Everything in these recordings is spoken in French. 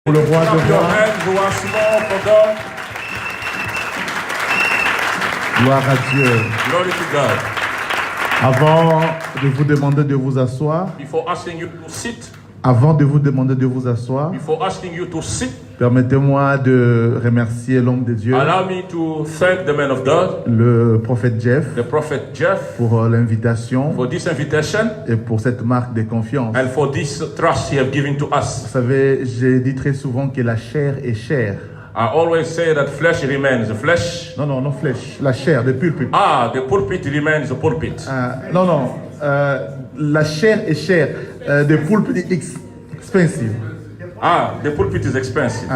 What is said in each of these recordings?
Pour le roi de roi. Gloire à Dieu. Glory to God. Avant de vous demander de vous asseoir, permettez-moi de remercier l'homme de Dieu, Allow me to thank the man of God, le prophète Jeff, the prophet Jeff, pour l'invitation for this invitation et pour cette marque de confiance. and for this trust he has given to Vous us. savez, j'ai dit très souvent que la chair est chère. I always say that flesh remains the flesh. Non, flèche, la chair, le pulpit. The pulpit remains the pulpit. La chair est chère. The pulpit is expensive. The pulpit is expensive.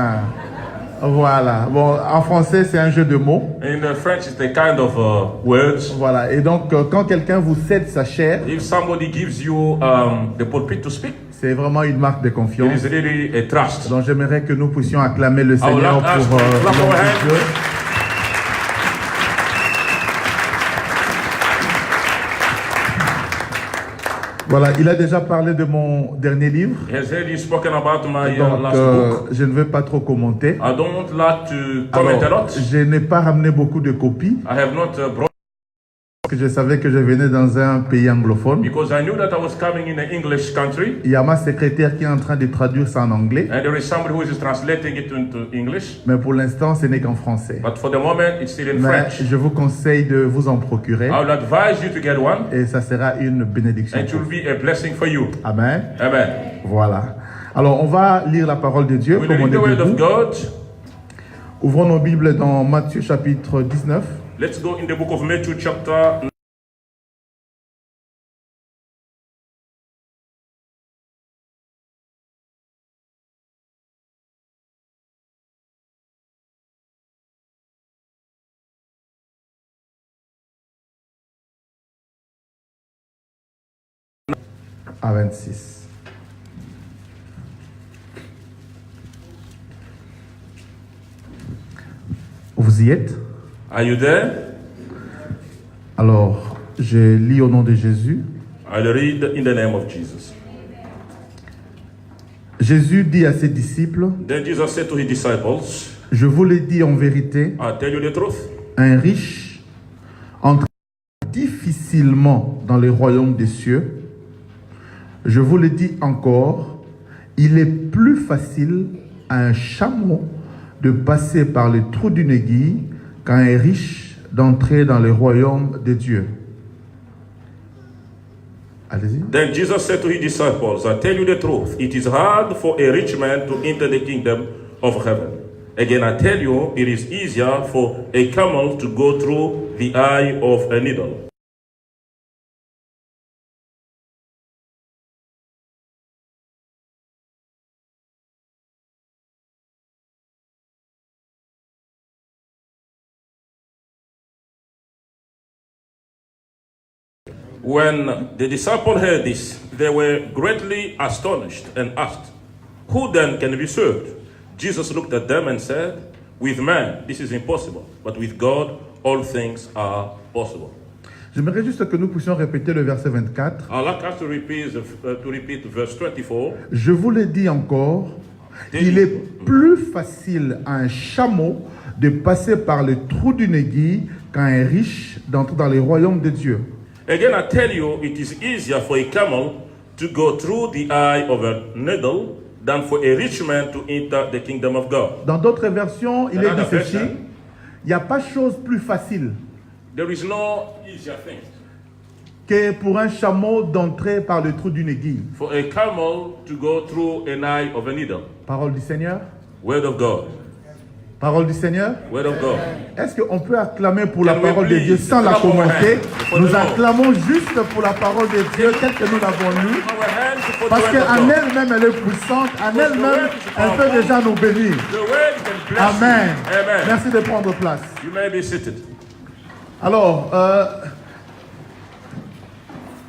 Voilà. Bon, en français, c'est un jeu de mots. In French, it's a kind of words. Voilà. Et donc, quand quelqu'un vous cède sa chair, If somebody gives you the pulpit to speak, c'est vraiment une marque de it confiance. is really a trust. Donc, j'aimerais que nous puissions acclamer le would Seigneur like us pour to clap l'homme our de hands. Dieu. Voilà, il a déjà parlé de mon dernier livre. He has already spoken about my Donc, last book. je ne vais pas trop commenter. I don't like to comment a Alors, lot. je n'ai pas ramené beaucoup de copies I have not brought parce que je savais que je venais dans un pays anglophone. because I knew that I was coming in an English country Il y a ma secrétaire qui est en train de traduire ça en anglais, and there is somebody who is translating it into English. mais pour l'instant, ce n'est qu'en français. But for the moment, it's still in Mais French. je vous conseille de vous en procurer I would advise you to get one et ça sera une bénédiction. and it will be a blessing for you. Amen. Amen. Voilà. Alors, on va lire la parole de Dieu. We'll Comme on read est the word of debout. God. Ouvrons nos Bibles dans Matthieu chapitre 19. Let's go in the book of Matthew chapter 26. Vous y êtes? Are you there? Alors, je lis au nom de Jésus. I'll read in the name of Jesus. Jésus dit à ses disciples, Then Jesus said to his disciples, je vous l'ai dit en vérité, I tell you the truth. un riche entre difficilement dans le royaume des cieux. Je vous le dis encore, il est plus facile à un chameau de passer par le trou d'une aiguille qu'à un riche d'entrer dans le royaume de Dieu. Allez-y. Then Jesus said to his disciples, I tell you the truth, it is hard for a rich man to enter the kingdom of heaven. Again, I tell you, it is easier for a camel to go through the eye of a needle. When the disciples heard this, they were greatly astonished and asked, who then can be saved? Jesus looked at them and said, with man, this is impossible, but with God, all things are possible. J'aimerais juste que nous puissions répéter le verset 24. I'd like us to repeat verse 24. Je vous le dis encore, il est plus facile à un chameau de passer par le trou d'une aiguille qu'à un riche d'entrer dans le royaume de Dieu. Again, I tell you, it is easier for a camel to go through the eye of a needle than for a rich man to enter the kingdom of God. Dans d'autres versions, il est dit Another ceci, version. il n'y a pas chose plus facile There is no easier thing que pour un chameau d'entrer par le trou d'une aiguille. for a camel to go through an eye of a needle. Parole du Seigneur. Word of God. Parole du Seigneur. Word of God. Est-ce qu'on peut acclamer pour la Can we parole de please Dieu sans la clap our commenter? hands for Nous the Lord? acclamons juste pour la parole de Dieu telle que nous l'avons lue. Our hands for Parce the word of qu'en God. elle-même, elle est puissante. En elle-même, elle peut déjà nous bénir. The word can bless Amen. you. Amen. Merci de prendre place. You may be seated. Alors,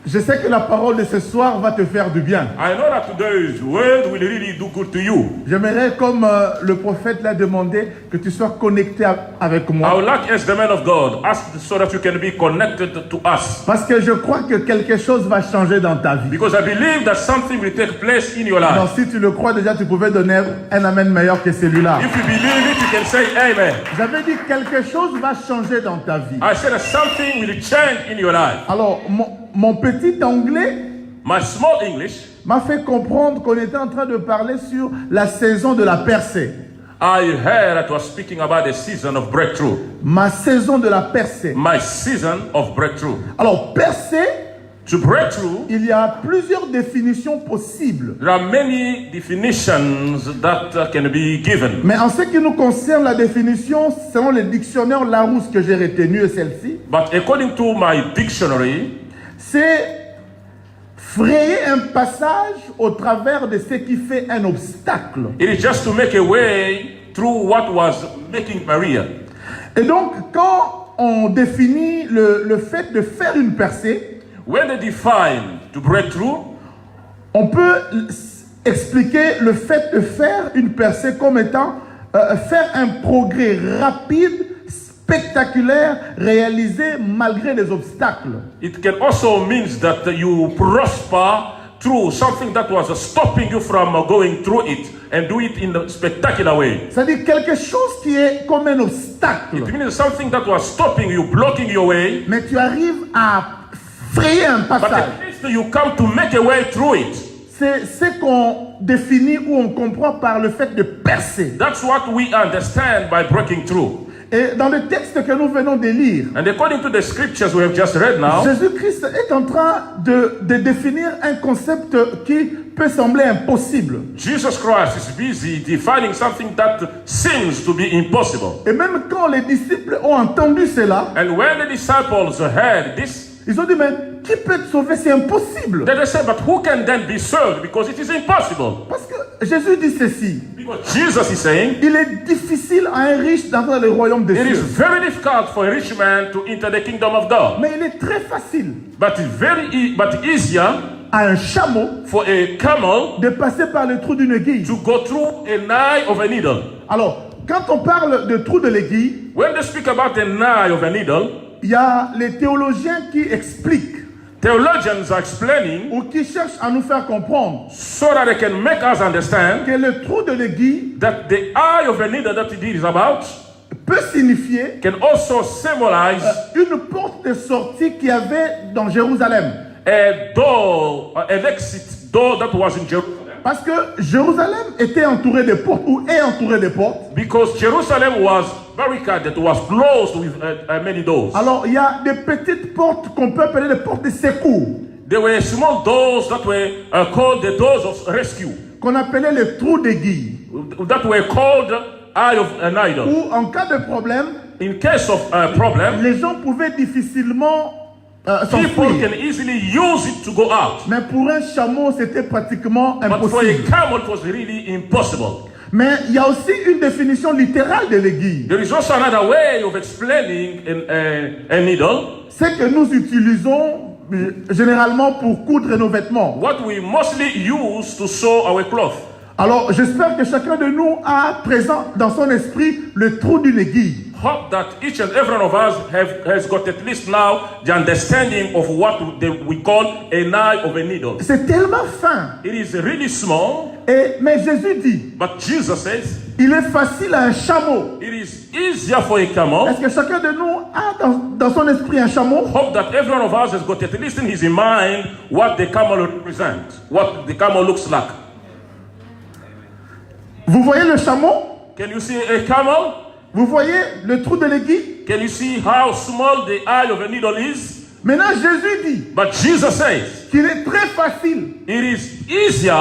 Je sais que la parole de ce soir va te faire du bien. I know that today's word will really do good to you. J'aimerais, comme le prophète l'a demandé, que tu sois connecté avec I moi. would like, as the man of God, ask so that you can be connected to us. Parce que je crois que quelque chose va changer dans ta vie. Because I believe that something will take place in your life. Alors, si tu le crois déjà, tu pouvais donner un amen meilleur que celui-là. If you believe it, you can say amen. J'avais dit quelque chose va changer dans ta vie. I said that something will change in your life. Alors, mon petit anglais My small English, m'a fait comprendre qu'on était en train de parler sur la saison de la percée. I heard that was speaking about the season of breakthrough. Ma saison de la percée. My season of breakthrough. Alors, percée, To breakthrough, il y a plusieurs définitions possibles. there are many definitions that can be given. Mais en ce qui nous concerne, la définition, selon le dictionnaire Larousse que j'ai retenu, est celle-ci. But according to my dictionary, C'est frayer un passage au travers de ce qui fait un obstacle. it is just to make a way through what was making barrier. Et donc, quand on définit le fait de faire une percée, When they define to break through, on peut expliquer le fait de faire une percée comme étant faire un progrès rapide, spectaculaire, réalisé malgré les obstacles. it can also mean that you prosper through something that was stopping you from going through it and do it in a spectacular way. C'est-à-dire quelque chose qui est comme un obstacle, It means something that was stopping you, blocking your way, mais tu arrives à frayer un but passage. at least you come to make a way through it. C'est ce qu'on définit ou on comprend par le fait de percer. That's what we understand by breaking through. Et dans le texte que nous venons de lire, And according to the scriptures we have just read now, Jésus-Christ est en train de définir un concept qui peut sembler impossible. Jesus Christ is busy defining something that seems to be impossible. Et même quand les disciples ont entendu cela, And when the disciples heard this, ils ont dit, mais qui peut être sauvé? C'est impossible. then they said, but who can then be served? Because it is impossible. Parce que Jésus dit ceci, Because Jesus is saying, il est difficile à un riche d'entrer dans le royaume des it is cieux. very difficult for a rich man to enter the kingdom of God. Mais il est très facile But it's but easier à un chameau for a camel de passer par le trou d'une aiguille. to go through an eye of a needle. Alors, quand on parle de trou de l'aiguille, When they speak about an eye of a needle, il y a les théologiens qui expliquent theologians are explaining ou qui cherchent à nous faire comprendre so that they can make us understand que le trou de l'aiguille that the eye of a needle that it is about peut signifier can also symbolize une porte de sortie qu'il y avait dans Jérusalem. a door, an exit door that was in Jerusalem. Parce que Jérusalem était entouré de portes ou est entouré de portes. Because Jerusalem was barricaded, was closed with many doors. Alors, il y a des petites portes qu'on peut appeler des portes de secours, There were small doors that were called the doors of rescue, qu'on appelait les trous d'aiguille. that were called eye of an idol. Où, en cas de problème, In case of a problem, les gens pouvaient difficilement people s'enfuir. can easily use it to go out. Mais pour un chameau, c'était pratiquement But for a impossible. camel, it was really impossible. Mais il y a aussi une définition littérale de l'aiguille. There is also another way of explaining a needle. C'est que nous utilisons généralement pour coudre nos vêtements. What we mostly use to sew our cloth. Alors, j'espère que chacun de nous a présent dans son esprit le trou d'une aiguille. Hope that each and every one of us has got at least now the understanding of what we call an eye of a needle. C'est tellement fin. It is really small, Mais Jésus dit, but Jesus says il est facile à un chameau. it is easier for a camel. Est-ce que chacun de nous a dans son esprit un chameau? Hope that every one of us has got at least in his mind what the camel represents, what the camel looks like. Vous voyez le chameau? Can you see a camel? Vous voyez le trou de l'aiguille? Can you see how small the eye of a needle is? Maintenant, Jésus dit But Jesus says qu'il est très facile it is easier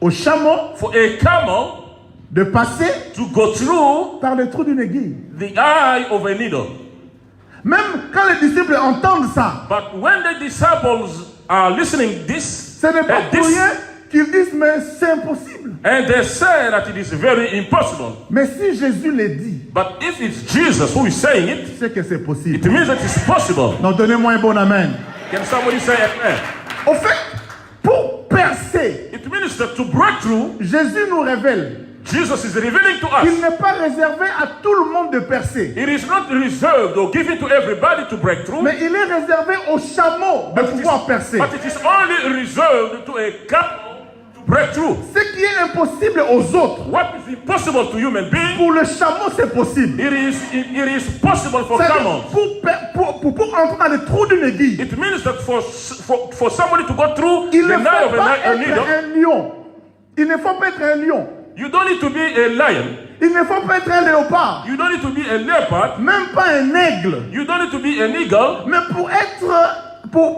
au chameau for a camel de passer to go through par le trou d'une aiguille. the eye of a needle. Même quand les disciples entendent ça, But when the disciples are listening ce n'est pas pour rien qu'ils disent, mais c'est impossible. and they say that it is very impossible. Mais si Jésus le dit, But if it's Jesus who is saying it, c'est que c'est it possible. means that it's possible. Donc donnez-moi un bon amen. Can somebody say amen? Au fait, pour percer, It means that to break through, Jésus nous révèle Jesus is revealing to qu'il us. n'est pas réservé à tout le monde de percer, It is not reserved or given to everybody to break through, mais il est réservé aux chameaux de pouvoir percer. but it is only reserved to a camel to break through. Ce qui est impossible aux autres, What is impossible to human beings, pour le chameau, c'est possible. it is possible for C'est-à-dire, camels. pour entrer dans le trou d'une aiguille, It means that for somebody to go through il the ne night faut of pas a être needle, un lion. Il ne faut pas être un lion. you don't need to be a lion. Il ne faut pas être un léopard. You don't need to be a leopard. Même pas un aigle. You don't need to be an eagle. Mais pour être, pour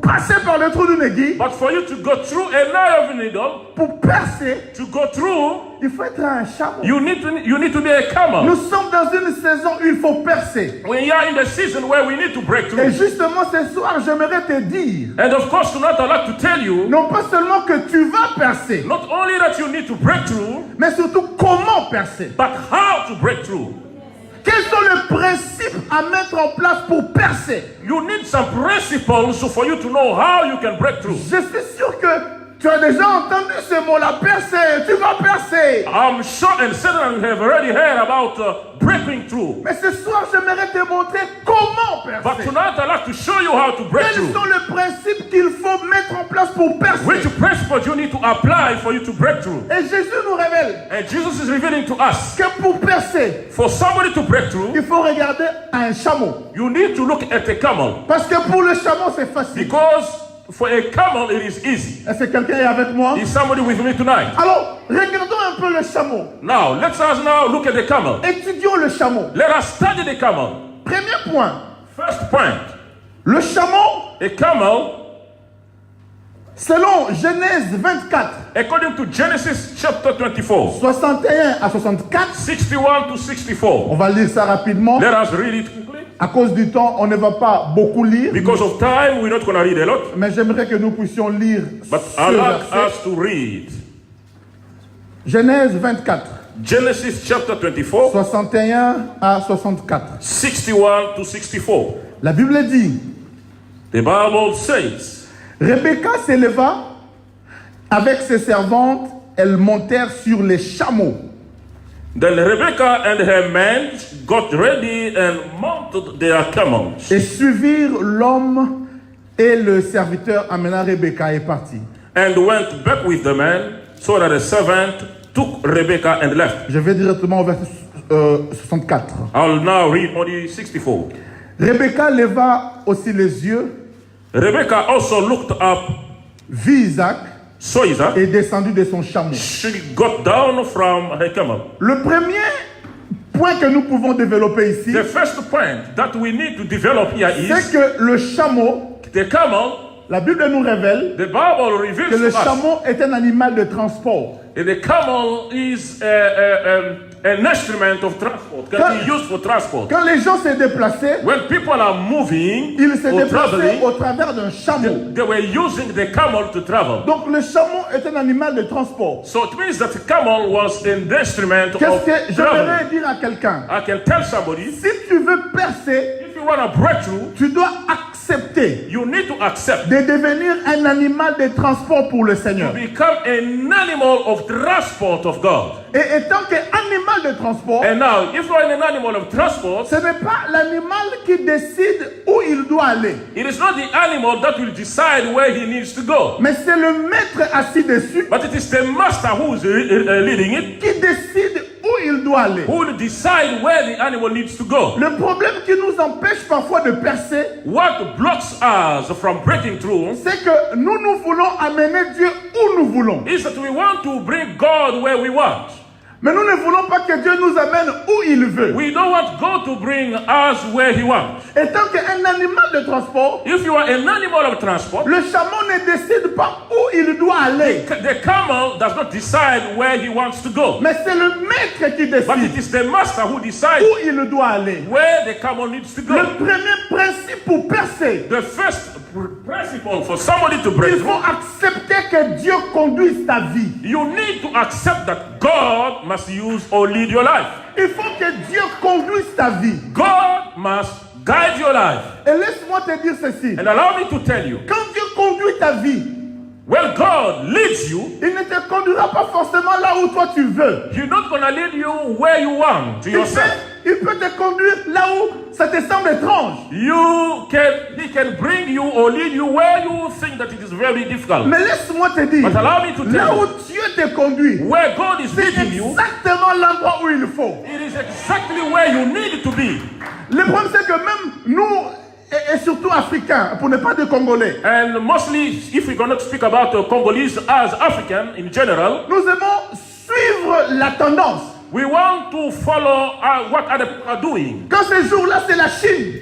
passer par le trou d'une aiguille, But for you to go through a eye of a needle, pour percer, to go through, il faut être un chameau. you need to be a camel. Nous sommes dans une saison où il faut percer. We are in the season where we need to break Et through. justement, ce soir, j'aimerais te dire, And of course, tonight I'd like to tell you, non pas seulement que tu vas percer, not only that you need to break through, mais surtout comment percer. but how to break through. Quels sont les principes à mettre en place pour percer? You need some principles for you to know how you can break through. Je suis sûr que tu as déjà entendu ce mot-là, percer, tu vas percer. I'm sure and certain you have already heard about breaking through. Mais ce soir, j'aimerais te montrer comment But percer. tonight I'd like to show you how to break Quels through. sont les principes qu'il faut mettre en place pour percer? Which principles you need to apply for you to break through. Et Jésus nous révèle And Jesus is revealing to us, que pour percer, for somebody to break through, il faut regarder un chameau. you need to look at a camel. Parce que pour le chameau, c'est facile. Because for a camel it is easy. Est-ce que quelqu'un est avec moi? Is somebody with me tonight? Alors, regardons un peu le chameau. Now, let us now look at the camel. Étudions le chameau. Let us study the camel. Premier point, First point, le chameau, a camel, selon Genèse 24, according to Genesis chapter 24, 61 à 64, 61 to 64. on va lire ça rapidement. Let us read it quickly. À cause du temps, on ne va pas beaucoup lire, Because of time, we're not going to read a lot, mais j'aimerais que nous puissions lire but ce I'd like verset. us to read Genèse 24, Genesis chapter 24, 61 à 64. 61 to 64. La Bible dit, The Bible says, Rebecca s'éleva avec ses servantes, elles montèrent sur les chameaux. then Rebekah and her men got ready and mounted their camels, Et suivirent l'homme et le serviteur amena Rebecca est parti. and went back with the men, so that the servant took Rebekah and left. Je vais directement au verset 64. I'll now read only 64. Rebecca leva aussi les yeux, Rebekah also looked up, vit Isaac saw Isaac. et descendit de son chameau. She got down from her camel. Le premier point que nous pouvons développer ici, The first point that we need to develop here c'est is que le chameau, the camel. la Bible nous révèle The Bible que reveals le to us chameau est un animal de transport. that the camel is an instrument of transport, can be used for transport. Quand les gens se déplaçaient, When people are moving ils se or déplaçaient traveling, au travers d'un chameau. they were using the camel to travel. Donc le chameau est un animal de transport. So it means that the camel was an instrument Qu'est-ce of que travel. j'aimerais dire à quelqu'un? I can tell somebody, Si tu veux percer, if you want to break through, tu dois accepter you need to accept de devenir un animal de transport pour le Seigneur. become an animal of transport of God. Et étant qu'animal de transport, And now, if you are an animal of transport, ce n'est pas l'animal qui décide où il doit aller, it is not the animal that will decide where he needs to go, mais c'est le maître assis dessus but it is the master who is leading it, qui décide où il doit aller. who will decide where the animal needs to go. Le problème qui nous empêche parfois de percer, What blocks us from breaking through c'est que nous voulons amener Dieu où nous voulons. is that we want to bring God where we want. Mais nous ne voulons pas que Dieu nous amène où il veut. We don't want God to bring us where he wants. Étant qu'un animal de transport, If you are an animal of transport, le chameau ne décide pas où il doit aller. the camel does not decide where he wants to go, Mais c'est le maître qui but décide it is the master who decides où il doit aller. where the camel needs to Le go. premier principe pour percer, The first principle for somebody to break il faut through, accepter que Dieu conduise ta vie. you need to accept that God must use or lead your life. Il faut que Dieu conduise ta vie. God must guide your life. Et laisse-moi te dire ceci. And allow me to tell you, Quand Dieu conduit ta vie, when God leads you, il ne te conduira pas forcément là où toi tu veux. He's not going to lead you where you want to yourself. Il peut te conduire là où ça te semble étrange. He can bring you or lead you where you think that it is very difficult. Mais laisse-moi te dire, But allow me to là tell où you, Dieu te conduit, where God is c'est leading you, exactement l'endroit où il faut. it is exactly where you need to be. Le problème c'est que même nous, et surtout africains, pour ne pas dire congolais, And mostly, if we're going to speak about Congolese as African in general, nous aimons suivre la tendance. we want to follow what other people are doing. Quand ce jour-là c'est la Chine,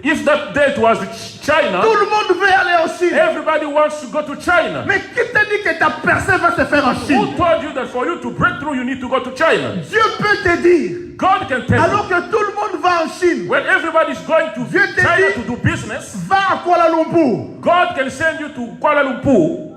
If that date was China, tout le monde veut aller en Chine. everybody wants to go to China. Mais qui t'a dit que ta percée va se faire en Who Chine? told you that for you to break through, you need to go to China? Dieu peut te dire, God can tell you. alors que tout le monde va en Chine, When everybody is going to Dieu te China dit- to do business, va à Kuala Lumpur. God can send you to Kuala Lumpur.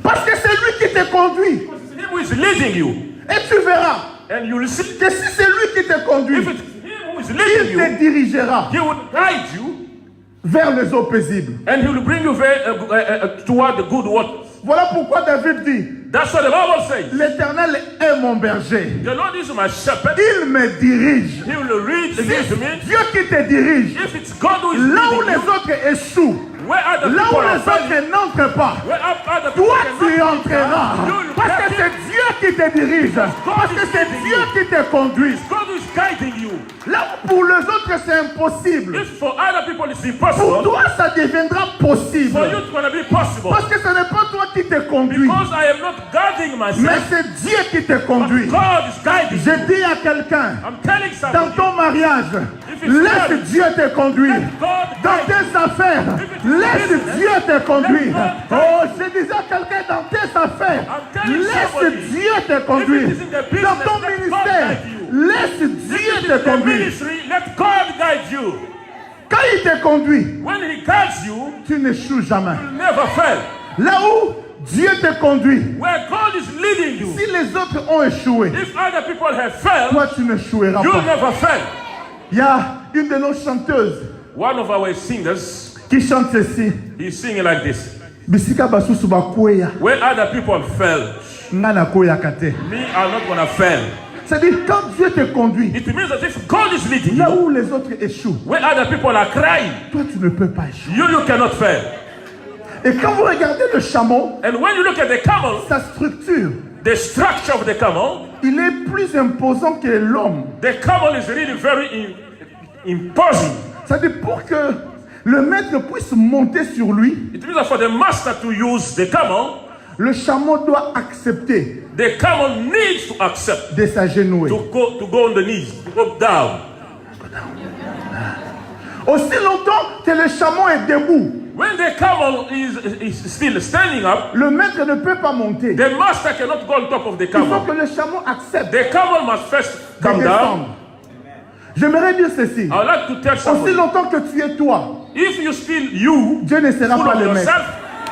Parce que c'est lui qui te conduit. Him who is leading you. Et tu verras And you will see, que si c'est lui qui te conduit, if it's him who is leading il te you, dirigera he will guide you vers les eaux paisibles. and he will bring you toward the good waters. Voilà pourquoi David dit, That's what the Bible says. l'Éternel est mon berger. The Lord is my shepherd. Il me dirige. He will lead me. Dieu qui te dirige. If it's God who is Là où leading les you, autres échouent, where other là où people are les failing, autres n'entrent pas, where other people toi cannot tu y enter, entreras. you will Parce que get c'est in. Dieu qui te dirige. Parce que c'est Dieu qui te conduit. God who is guiding you. Là où pour les autres c'est impossible, If for other people it's pour impossible, toi ça deviendra possible. for you it's going to be possible. Parce que ce n'est pas toi qui te conduis, Because I am not guiding mais myself, c'est Dieu qui te but conduit. God is guiding you. Je dis à quelqu'un, I'm telling dans somebody, ton mariage, it's laisse marriage, Dieu te conduire. God Dans guide you. tes affaires, laisse Dieu te conduire. Oh, je disais à quelqu'un dans tes affaires, laisse Dieu te conduire. Dans ton ministère, laisse Dieu In te the conduire. ministry, let God guide you. Quand il te conduit, When He guides you, tu n'échoues jamais. you'll never fail. Là où Dieu te conduit, Where God is leading you, si les autres ont échoué, if other people have failed, toi tu n'échoueras you'll pas. never fail. Il y a une de nos chanteuses One of our singers, qui chante ceci. he's singing like this. Bisika basusu bakweya, Where other people fail, nga nakoya kate. me, I'm not going to fail. C'est-à-dire quand Dieu te conduit, It means that if God is leading là you, où les autres échouent, where other people are crying, toi tu ne peux pas échouer. you cannot fail. Et quand vous regardez le chameau, And when you look at the camel, sa structure, the structure of the camel, il est plus imposant que l'homme. the camel is really very imposing. C'est-à-dire pour que le maître puisse monter sur lui, It means that for the master to use the camel, le chameau doit accepter the camel needs to accept de s'agenouiller. to go on the knees, to go down. Aussi longtemps que le chameau est debout, When the camel is still standing up, le maître ne peut pas monter. the master cannot go on top of the Il faut camel. que le chameau accepte The camel must first de come down. descendre. J'aimerais dire ceci. I would like to tell Aussi somebody, longtemps que tu es toi, if you still you, Dieu ne sera full pas of le maître. yourself,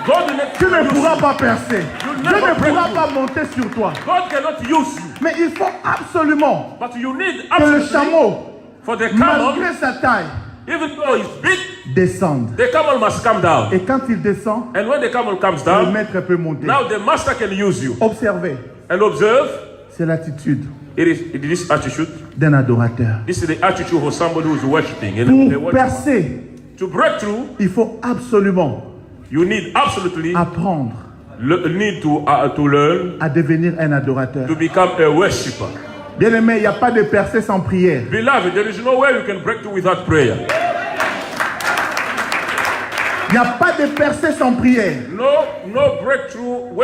God will not Tu ne use pourras you. pas percer. You'll Dieu never ne break pourra through. pas monter sur toi. God cannot use you. Mais il faut absolument But you need que le absolutely chameau, for the camel, malgré sa taille, even though it's big, descende. the camel must come down. Et quand il descend, And when the camel comes le down, maître peut monter. now the master can use you. Observez, And observe, c'est l'attitude it is this attitude. d'un adorateur. This is the attitude of somebody who is worshiping. And the Pour worshiper. percer, To break through, il faut absolument you need absolutely apprendre need to learn à devenir un adorateur. to become a worshiper. Bien aimé, il n'y a pas de percée sans prière. Beloved, there is no way you can break through without prayer. Il n'y a pas de percée sans prière. No breakthrough.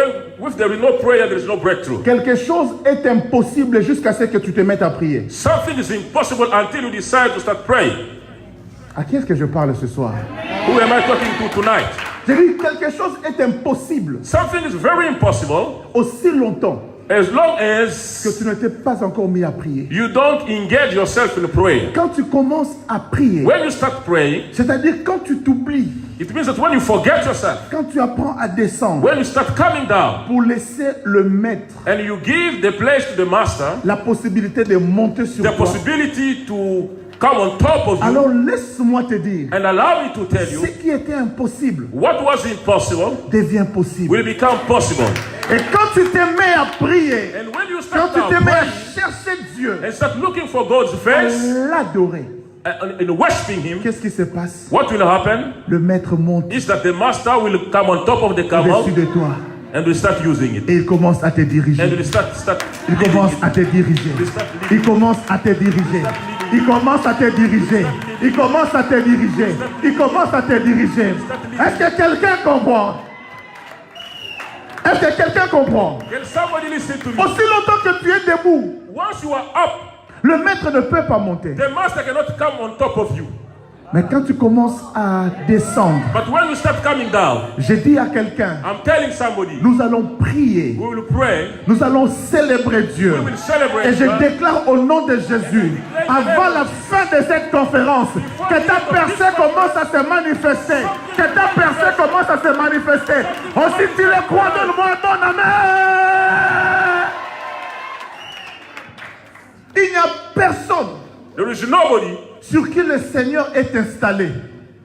If there is no prayer, there is no breakthrough. Quelque chose est impossible jusqu'à ce que tu te mettes à prier. Something is impossible until you decide to start praying. À qui est-ce que je parle ce soir? Who am I talking to tonight? J'ai dit quelque chose est impossible Something is very impossible aussi longtemps as long que as tu ne t'es pas encore mis à prier. you don't engage yourself in prayer. Quand tu commences à prier, When you start praying, c'est-à-dire quand tu t'oublies, it means that when you forget yourself, quand tu apprends à descendre when you start coming down, pour laisser le maître and you give the place to the master, la possibilité de monter sur the toi, possibility to come on top of you, alors laisse-moi te dire, and allow me to tell ce you, qui était impossible what was impossible devient possible. will become possible. Et quand tu te mets à prier, And when you quand start tu now te mets à praying chercher Dieu, and start looking for God's à face l'adorer, and worshiping Him, qu'est-ce qui se passe? what will happen Le maître monte is that the master will come on top of the camel au-dessus de toi and will start using it. et il commence à te And diriger. will start Il leading commence it. à te diriger. Il commence à te diriger. Il commence à te diriger. Il commence à te diriger. Il commence à te diriger. Est-ce que quelqu'un comprend? Est-ce que quelqu'un comprend? Can somebody listen to me? Aussi longtemps que tu es debout, Once you are up, le maître ne peut pas monter. the master cannot come on top of you. Mais quand tu commences à descendre, But when you start coming down, je dis à quelqu'un, I'm telling somebody, nous allons prier. we will pray, Nous allons célébrer Dieu. we will celebrate Et je God. déclare au nom de Jésus, avant la fin de cette conférence, que ta percée commence à se manifester. Que ta percée commence à se manifester. Oh, si tu le crois, donne-moi ton amen. Il n'y a personne There is nobody sur qui le Seigneur est installé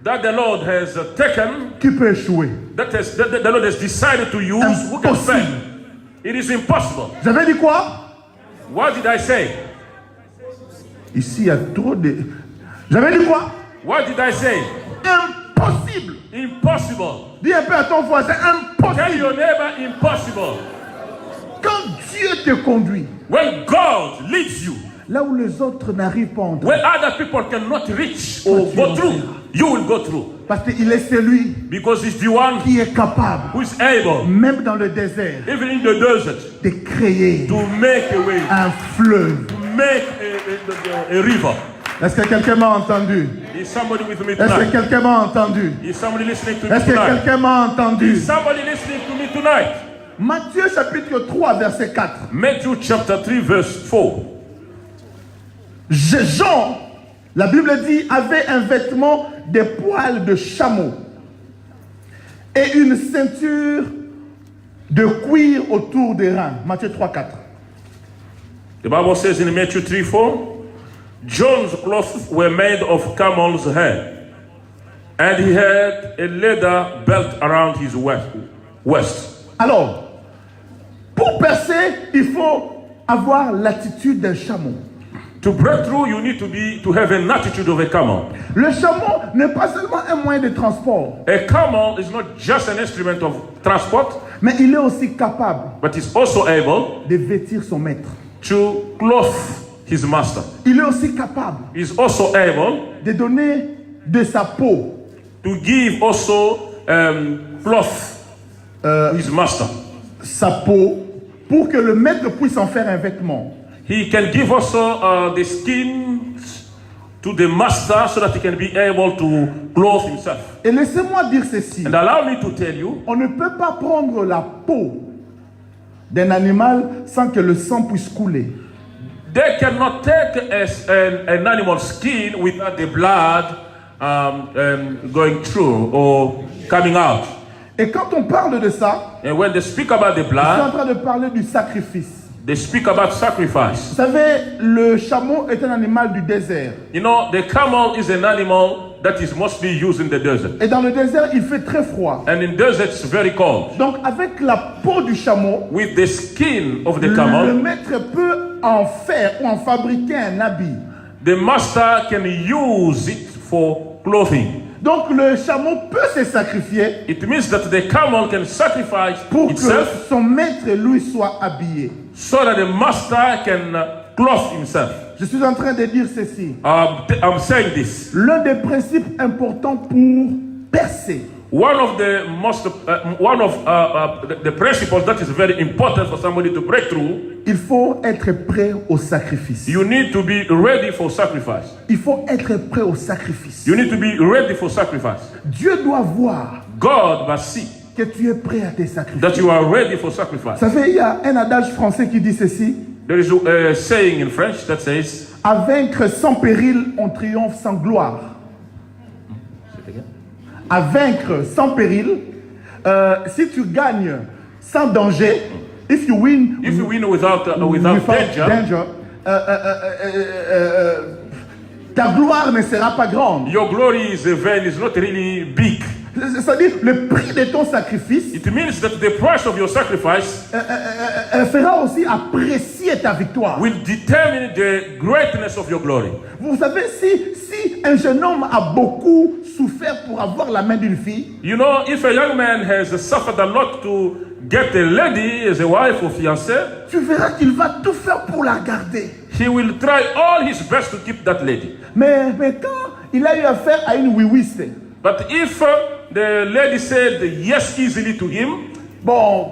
that the Lord has taken, qui peut échouer. that the Lord has decided to use, who can fail. It is impossible. J'avais dit quoi? What did I say? Ici, il y a trop de... J'avais dit quoi? What did I say? Impossible. Impossible. Dis un peu à ton voisin, Tell impossible. your neighbor, impossible. Quand Dieu te conduit, When God leads you, là où les autres n'arrivent pas à entrer, when other people cannot reach or go through, you will go through. parce qu'il est celui Because He's the one qui est capable, who is able, même dans le désert, even in the desert, de créer to make a way, un fleuve. to make a river. Est-ce que quelqu'un m'a entendu? Is somebody with me Est-ce que tonight? quelqu'un m'a entendu? Is somebody listening to me Est-ce que tonight? quelqu'un m'a entendu? Is somebody listening to me tonight? Matthieu chapitre 3 verset 4. Matthew chapter 3 verse 4. Jean, la Bible dit, avait un vêtement de poils de chameau et une ceinture de cuir autour des reins. Matthieu 3, 4. The Bible says in Matthew 3 4, John's clothes were made of camel's hair, and he had a leather belt around his waist. Alors, pour percer, il faut avoir l'attitude d'un chameau. To break through, you need to have an attitude of a camel. Le chameau n'est pas seulement un moyen de transport, A camel is not just an instrument of transport, mais il est aussi capable but is also able de vêtir son maître. to clothe his master. Il est aussi capable He's also able de donner de sa peau, to give also cloth to his master. sa peau, pour que le maître puisse en faire un vêtement. He can give also the skins to the master so that he can be able to clothe himself. Et laissez-moi dire ceci. And allow me to tell you, On ne peut pas prendre la peau d'un animal sans que le sang puisse couler. they cannot take an animal skin without the blood going through or coming out. Et quand on parle de ça, And when they speak about the je suis en blood, train de parler du sacrifice. they speak about sacrifice. Vous savez, le chameau est un animal du désert. You know, the camel is an animal that is mostly used in the desert. Et dans le désert, il fait très froid. And in desert, it's very cold. Donc avec la peau du chameau, With the skin of the le camel, maître peut en faire ou en fabriquer un habit. the master can use it for clothing. Donc le chameau peut se sacrifier It means that the camel can sacrifice pour itself que son maître, lui, soit habillé. so that the master can clothe himself. Je suis en train de dire ceci. I'm saying this. L'un des principes importants pour percer, One of the the principles that is very important for somebody to break through, il faut être prêt au sacrifice. you need to be ready for sacrifice. Il faut être prêt au sacrifice. You need to be ready for sacrifice. Dieu doit voir God must see que tu es prêt à te sacrifier. that you are ready for sacrifice. Vous savez, il y a un adage français qui dit ceci. There is a saying in French that says, À vaincre sans péril, on triomphe sans gloire. À vaincre sans péril, si tu gagnes sans danger, if you win if you win without danger, ta gloire ne sera pas grande. Your glory is not really big. C'est-à-dire, le prix de ton sacrifice It means that the price of your sacrifice fera aussi apprécier ta victoire. will determine the greatness of your glory. Vous savez, si un jeune homme a beaucoup souffert pour avoir la main d'une fille, You know, if a young man has suffered a lot to get a lady as a wife or fiancée, tu verras qu'il va tout faire pour la garder. he will try all his best to keep that lady. Mais quand il a eu affaire à une wiwiste, But if the lady said yes easily to him, bon,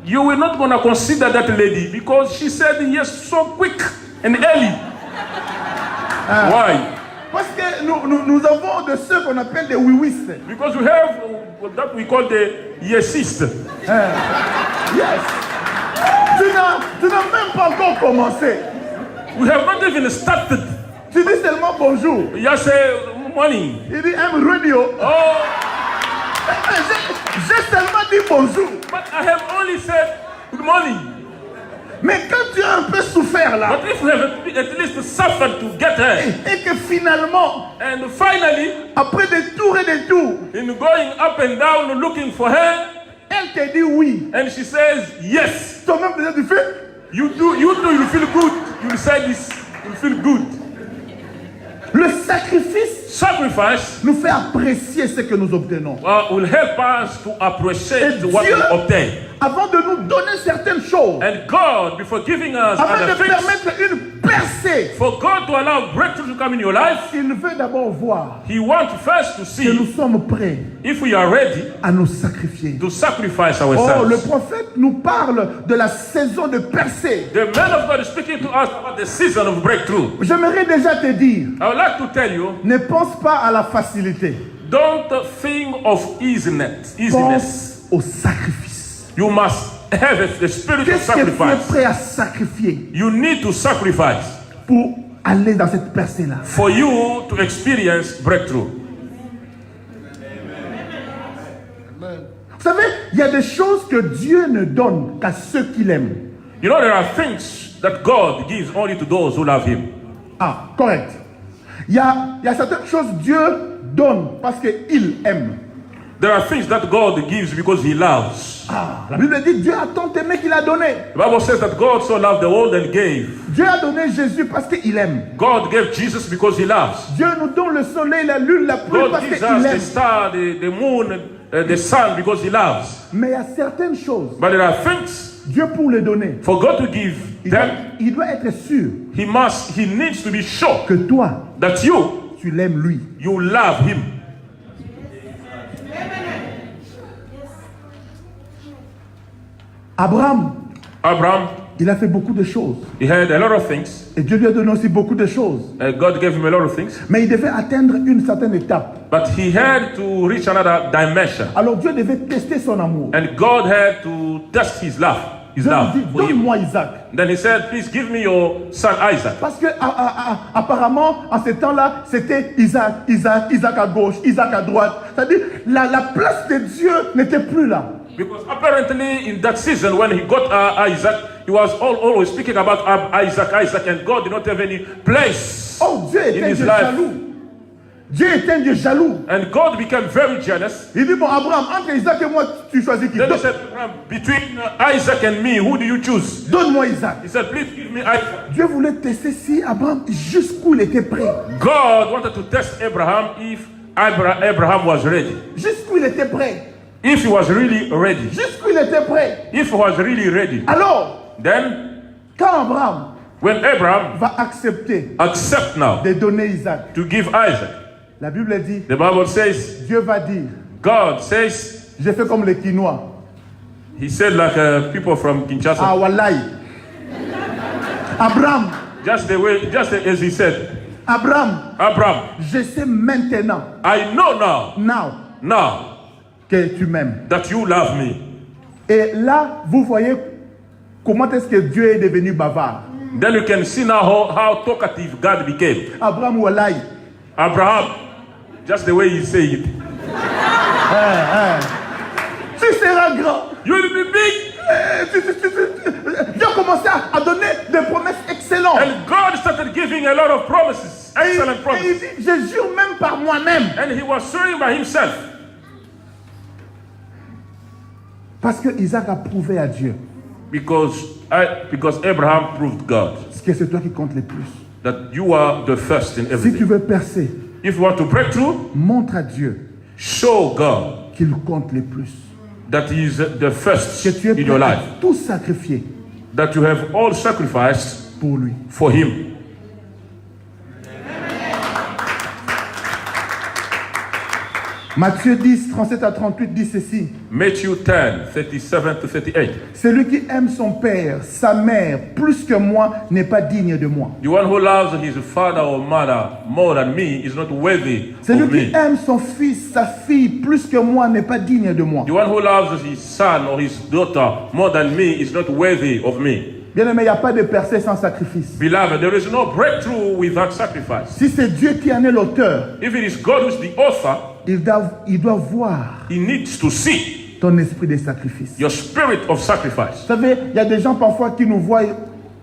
you will not gonna consider that lady because she said yes so quick and early. Why? parce que nous avons de ceux qu'on appelle des wiwistes. Because we have that we call the yesist. Yes. Tu n'as même pas encore commencé. We have not even started. Tu dis seulement bonjour. Just say morning. Il dit I'm radio. Oh, J'ai seulement dit bonjour. but I have only said good morning. Mais quand tu as un peu souffert là, But if we have at least suffered to get her, et que finalement, and finally, après des tours et des tours, in going up and down looking for her, elle te dit oui. and she says yes, Toi-même, déjà, tu fais. you will feel good. You will say this, you will feel good. Le sacrifice Sacrifice nous fait apprécier ce que nous obtenons. will help us to appreciate Et what we Dieu, obtain. avant de nous donner certaines choses, And God, before giving us afin other de things, permettre une percée, for God to allow breakthrough to come in your life, il veut d'abord voir He wants first to que nous see sommes prêts if we are ready à nous sacrifier. to sacrifice Oh, le ourselves. prophète nous parle de la saison de percée. The man of God is speaking to us about the season of breakthrough. J'aimerais déjà te dire, I would like to tell you, ne pense pas à la facilité. don't think of easiness. Pense au sacrifice. You must have the spirit of Qu'est-ce que tu es sacrifice. prêt à sacrifier You need to sacrifice pour aller dans cette percée-là? for you to experience breakthrough. Vous savez, il y a des choses que Dieu ne donne qu'à ceux qu'il aime. You know, there are things that God gives only to those who love Him. Ah, correct. Il y a certaines choses que Dieu donne parce qu'il aime. There are things that God gives because He loves. Ah, la Bible dit Dieu a tant aimé qu'il a donné. The Bible says that God so loved the world and gave. Dieu a donné Jésus parce qu'il aime. God gave Jesus because He loves. Dieu nous donne le soleil, la lune, la pluie God parce gives qu'il us the aime. star, the moon, the sun because He loves. Mais il y a certaines choses, But there are things Dieu pour les donner, for God to give them, il doit être sûr He needs to be sure que toi, that tu l'aimes lui. you love Him. Abraham, Abraham, il a fait beaucoup de choses. he had a lot of things. Et Dieu lui a donné aussi beaucoup de choses. God gave him a lot of things. Mais il devait atteindre une certaine étape. But he had to reach another dimension. Alors Dieu devait tester son amour. And God had to test his love. His Dieu lui love dit, for him. donne-moi Isaac. Then he said, please give me your son Isaac. Parce que apparemment, en ce temps-là, c'était Isaac à gauche, Isaac à droite. C'est-à-dire, la place de Dieu n'était plus là. Because apparently in that season when he got Isaac, he was always speaking about Isaac, and God did not have any place Oh, Dieu in était un his Dieu life. jaloux. Dieu était un Dieu jaloux. And God became very jealous. Il dit, bon, Abraham, entre Isaac et moi, tu choisis qui? Then he said, between Isaac and me, who do you choose? Donne-moi Isaac. He said, please give me Isaac. Dieu voulait tester si Abraham, jusqu'où il était prêt. God wanted to test Abraham if Abraham was ready. Jusqu'où il était prêt. If he was really ready. Jusqu'où il était prêt. If he was really ready. Alors, Then, quand Abraham when Abraham va accepter accept now de donner Isaac, to give Isaac, la Bible dit, the Bible says, Dieu va dire, God says, j'ai fait comme les Quinois. he said like people from Kinshasa, Ah, wallahi. Abraham, just as he said, Abraham, Abraham, je sais maintenant, I know now que tu m'aimes. that you love me. Et là, vous voyez comment est-ce que Dieu est devenu bavard. Then you can see now how talkative God became. Abraham, wallahi. Abraham, just the way he said it. Tu seras grand. You will be big. Dieu a commencé à donner des promesses excellentes. And God started giving a lot of promises. excellent il promise. dit, je jure même par moi-même. And he was swearing by himself. Parce que Isaac a prouvé à Dieu Because Abraham proved God que c'est toi qui compte le plus. that you are the first in Si tu everything. veux percer, If you want to break through, montre à Dieu show God qu'il compte le plus. that he is the first Que tu es in your prêt life. à tout sacrifier That you have all sacrificed pour lui. for him. Matthieu 10, 37 à 38 dit ceci. Matthew 10, 37 to 38. Celui qui aime son père, sa mère, plus que moi, n'est pas digne de moi. The one who loves his father or mother more than me is not worthy Celui of qui me. aime son fils, sa fille, plus que moi, n'est pas digne de moi. The one who loves his son or his daughter more than me is not worthy of me. Bien aimé, il n'y a pas de percée sans sacrifice. Beloved, there is no breakthrough without sacrifice. Si c'est Dieu qui en est l'auteur, If it is God who's the author, il doit voir he needs to see ton esprit de sacrifice. your spirit of sacrifice. Vous savez, il y a des gens parfois qui nous voient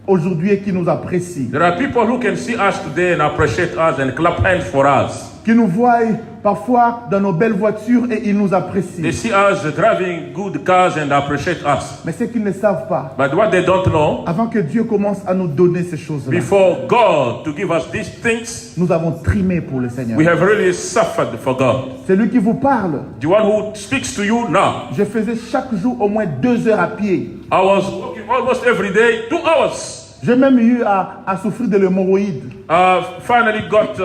aujourd'hui et qui nous apprécient. There are people who can see us today and appreciate us and clap hands for us. Qui nous voient parfois dans nos belles voitures et ils nous apprécient. They see us driving good cars and appreciate us. Mais ce qu'ils ne savent pas, But what they don't know, avant que Dieu commence à nous donner ces choses-là, before God to give us these things, nous avons trimé pour le Seigneur. we have really suffered for God. C'est lui qui vous parle. The one who speaks to you now. Je faisais chaque jour au moins 2 heures à pied. I was walking almost every day, 2 hours. J'ai même eu à souffrir de l'hémorroïde. Finally got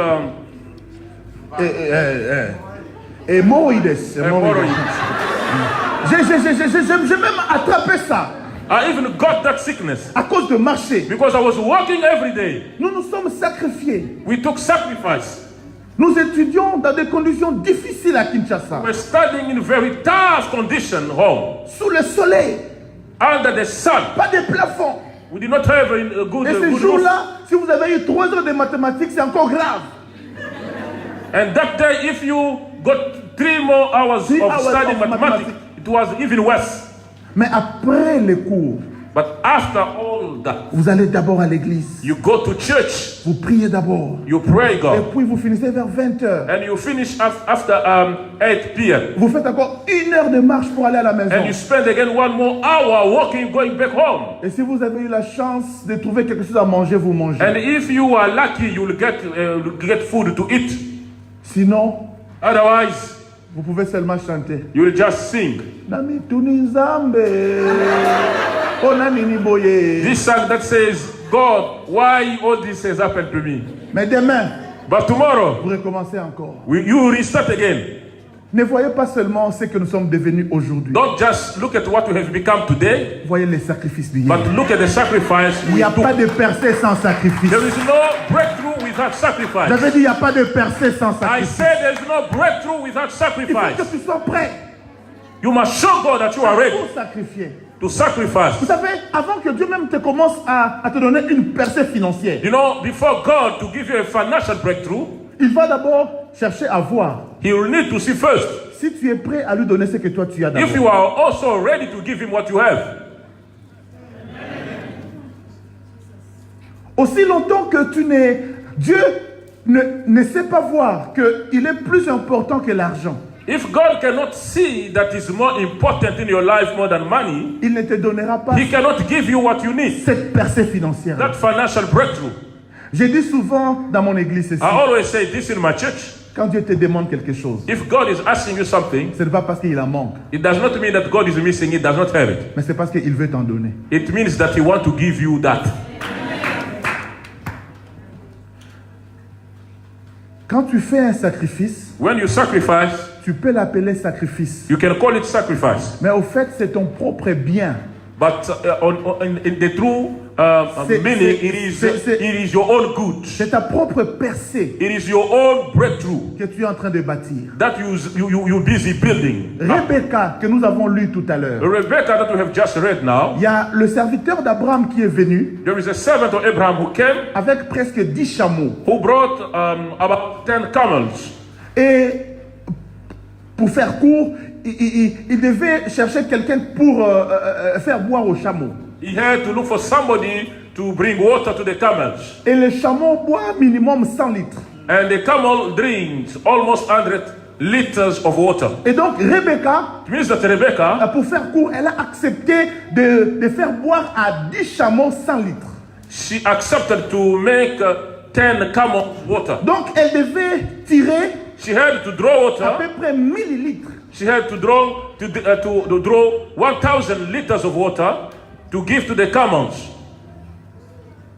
Hémorroïdes. hemorrhoid. J'ai même attrapé ça I even got that sickness à cause de marcher. because I was walking every day. Nous nous sommes sacrifiés. We took sacrifice. Nous étudions dans des conditions difficiles à Kinshasa. We're studying in very tough condition home, Sous le soleil, under the sun. pas de plafond. We did not have a good, Et ces good roof. jours-là, si vous avez eu 3 heures de mathématiques, c'est encore grave. And that day, if you got 3 more hours 3 of hours studying of mathematics, it was even worse. Mais après les cours, But after all that, vous allez d'abord à l'église. you go to church, Vous priez d'abord. you pray Et God, puis vous finissez vers 20 heures. and you finish after 8 p.m. Vous faites encore 1 heure de marche pour aller à la And maison. you spend again 1 more hour walking, going back home. Et si vous avez eu la chance de trouver quelque chose à manger, vous mangez. And if you are lucky, you will get food to eat. Sinon, Otherwise, vous pouvez seulement chanter. you will just sing. Nami tunizambe. Onanini boye. This song that says, God, why all this has happened to me? Mais demain, But tomorrow, vous recommencez encore. you will restart again. Ne voyez pas seulement ce que nous sommes devenus aujourd'hui. Don't just look at what you have become today, Voyez les sacrifices du but hier. look at the sacrifice Il we n'y a pas took. de percée sans sacrifice. There is no breakthrough without sacrifice. J'avais dit, il n'y a pas de percée sans I sacrifice. said there's no breakthrough without Il faut sacrifice. que tu sois prêt You must show God that you are ready pour sacrifier. to sacrifice. Vous savez, avant que Dieu même te commence à te donner une percée financière, You know, before God to give you a financial breakthrough, il va d'abord chercher à voir He will need to see first si tu es prêt à lui donner ce que toi tu as if you d'abord. are also ready to give Him what you have. Aussi longtemps que tu n'es... Dieu ne sait pas voir qu'il est plus important que l'argent. If God cannot see that is more important in your life more than money, Il ne te donnera pas He cannot give you what you need. cette percée financière. That financial breakthrough. J'ai dit souvent dans mon église ceci. I always say this in my church. Quand Dieu te demande quelque chose, If God is asking you something, ce n'est pas parce qu'il en manque, it does not mean that God is missing it, does not have it. mais c'est parce qu'il veut t'en donner. It means that He wants to give you that. Quand tu fais un sacrifice, When you sacrifice, tu peux l'appeler sacrifice. you can call it sacrifice. Mais au fait, c'est ton propre bien. But in the true C'est- meaning, c'est- it is your own good. C'est ta propre percée It is your own breakthrough que tu es en train de bâtir. that you're busy building. Rebecca, que nous avons lu tout à l'heure, Rebecca that we have just read now, il y a le serviteur d'Abraham qui est venu there is a servant of Abraham who came, avec presque 10 chameaux. who brought about 10 camels. Et pour faire court, il devait chercher quelqu'un pour faire boire aux chameaux. he had to look for somebody to bring water to the camels. Et le chameau boit minimum 100 litres. And the camel drinks almost 100 liters of water. Et donc Rebecca, It means that Rebecca, pour faire court, elle a accepté de faire boire à 10 chameaux 100 litres. she accepted to make 10 camels water. Donc elle devait tirer She had to draw à water. peu près 1000 litres. She had to draw to draw 1,000 liters of water to give to the camels.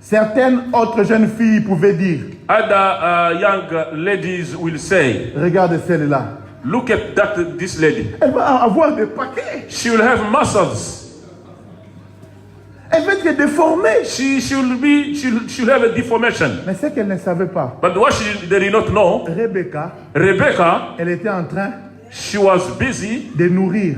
Certaines autres jeunes filles pouvaient dire, Other young ladies will say, regarde celle-là, "Look at this lady. elle va avoir des paquets, She will have muscles. elle va être déformée. She'll have a deformation." Mais ce qu'elle ne savait pas, But what they did not know, Rebecca, Rebecca, elle était en train she was busy de nourrir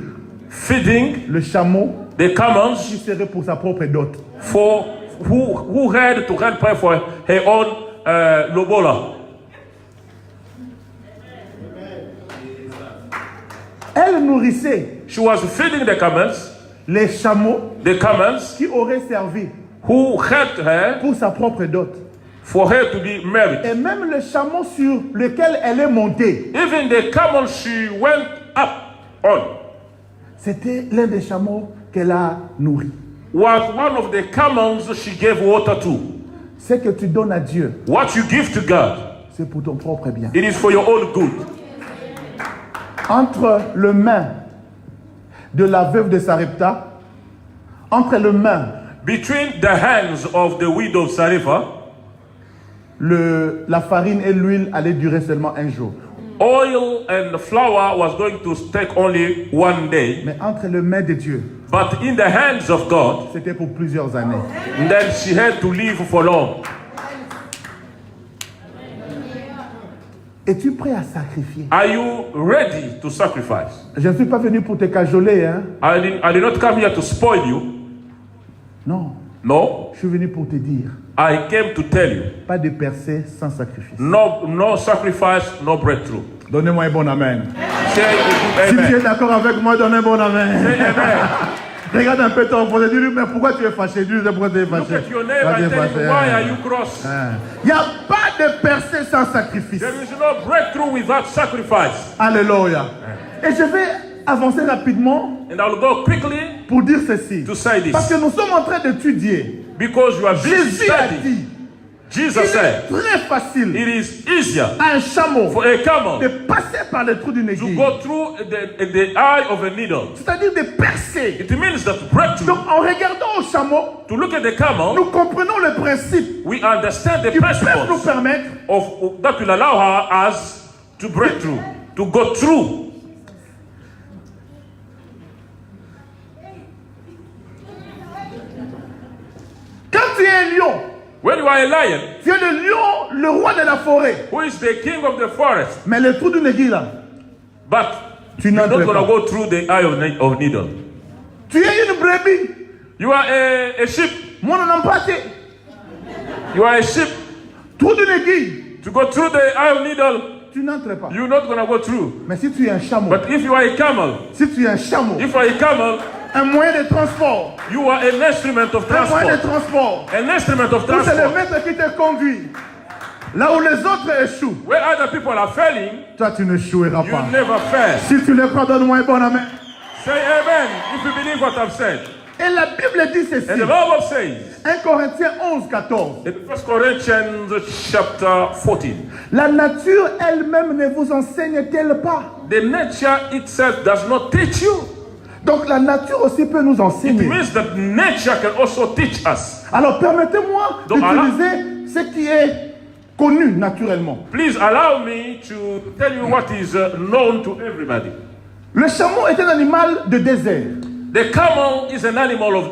feeding le chameau the qui camels serait pour sa propre dot. for who had to help her for her own lobola. Elle nourrissait She was feeding the camels qui auraient servi who helped her pour sa propre dot. for her to be married. Et même le chameau sur lequel elle est montée, Even the camel she went up on c'était l'un des chameaux qu'elle a nourri. was one of the camels she gave water to. Ce que tu donnes à Dieu, What you give to God, c'est pour ton propre bien. it is for your own good. Entre les mains de la veuve de Sarepta, entre les mains, Between the hands of the widow of Sarepta, la farine et l'huile allaient durer seulement un jour. oil and flour was going to take only one day, Mais entre les mains de Dieu, but in the hands of God, c'était pour plusieurs années. then she had to live for long. Es-tu prêt à sacrifier? Are you ready to sacrifice? Je ne suis pas venu pour te cajoler, hein? I did not come here to spoil you. Non, No, je suis venu pour te dire, I came to tell you, pas de percée sans sacrifice. no sacrifice, no breakthrough. Donnez-moi un bon amen. Say Si tu es amen. d'accord avec moi, donne un bon amen. Say amen. Regarde un peu ton voisin, dis-lui, mais pourquoi tu es fâché? Dis-lui, pourquoi tu es fâché? Look at your neighbor Pourquoi tu es and tell fâché? him, why are you cross? Il n'y a pas de percée sans sacrifice. There is no breakthrough without sacrifice. Alléluia. Et je vais avancer rapidement And I will go quickly pour dire ceci. to say Parce this. que nous sommes en train d'étudier. Because you are busy Jésus a studying. dit, Jesus il est said, très facile it is easier à un chameau for a camel de passer par le trou d'une to aiguille. go through the eye of a needle. C'est-à-dire de percer. It means that breakthrough, Donc en regardant au chameau, to look at the camel, nous comprenons le principe we understand the qui peut nous principles permettre of that will allow her us to break through, to go through. quand tu es un lion, When you are a lion, tu es le lion, le roi de la forêt. who is the king of the forest, Mais le trou d'une aiguille là, but tu you're n'entres not going to pas. go through the eye of needle. Tu es une brebis. You are a sheep. Moi, on n'en pas. You are a sheep. Trou d'une aiguille, To go through the eye of needle, tu n'entres pas. you're not going to go through. Mais si tu es un chameau, But if you are a camel, si tu es un chameau, if you are a camel, un moyen de transport, you are an instrument of un moyen de transport. transport, An instrument of où c'est le transport. maître qui te conduit. Là où les autres échouent, Where other people are failing, toi tu ne échoueras you pas. never fail. Si tu le crois, donne-moi un bon amen. Say amen if you believe what I've said. Et la Bible dit ceci. And the Bible says 1 Corinthiens 11, 14. in 1 Corinthians chapter 14, La nature elle-même ne vous enseigne-t-elle pas? the nature itself does not teach you. Donc la nature aussi peut nous It enseigner. means that nature can also teach us. Alors permettez-moi Donc, d'utiliser ce qui est connu naturellement. Please allow me to tell you what is known to everybody. Le chameau est un animal de désert. The camel is an animal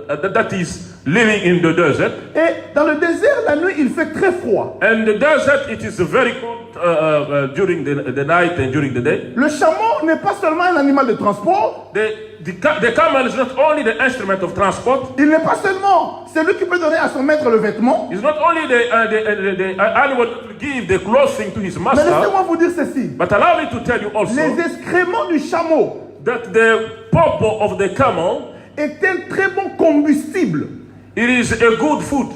that is living in the desert. Et dans le désert, la nuit, il fait très froid. And the desert, it is very cold during the night and during the day. Le chameau n'est pas seulement un animal de transport. The camel is not only the instrument of transport. Il n'est pas seulement celui qui peut donner à son maître le vêtement. It's not only the animal that give the clothing to his Mais master. laissez-moi vous dire ceci. But allow me to tell you also Les excréments du chameau, that the purple of the camel, est un très bon combustible. It is a good food.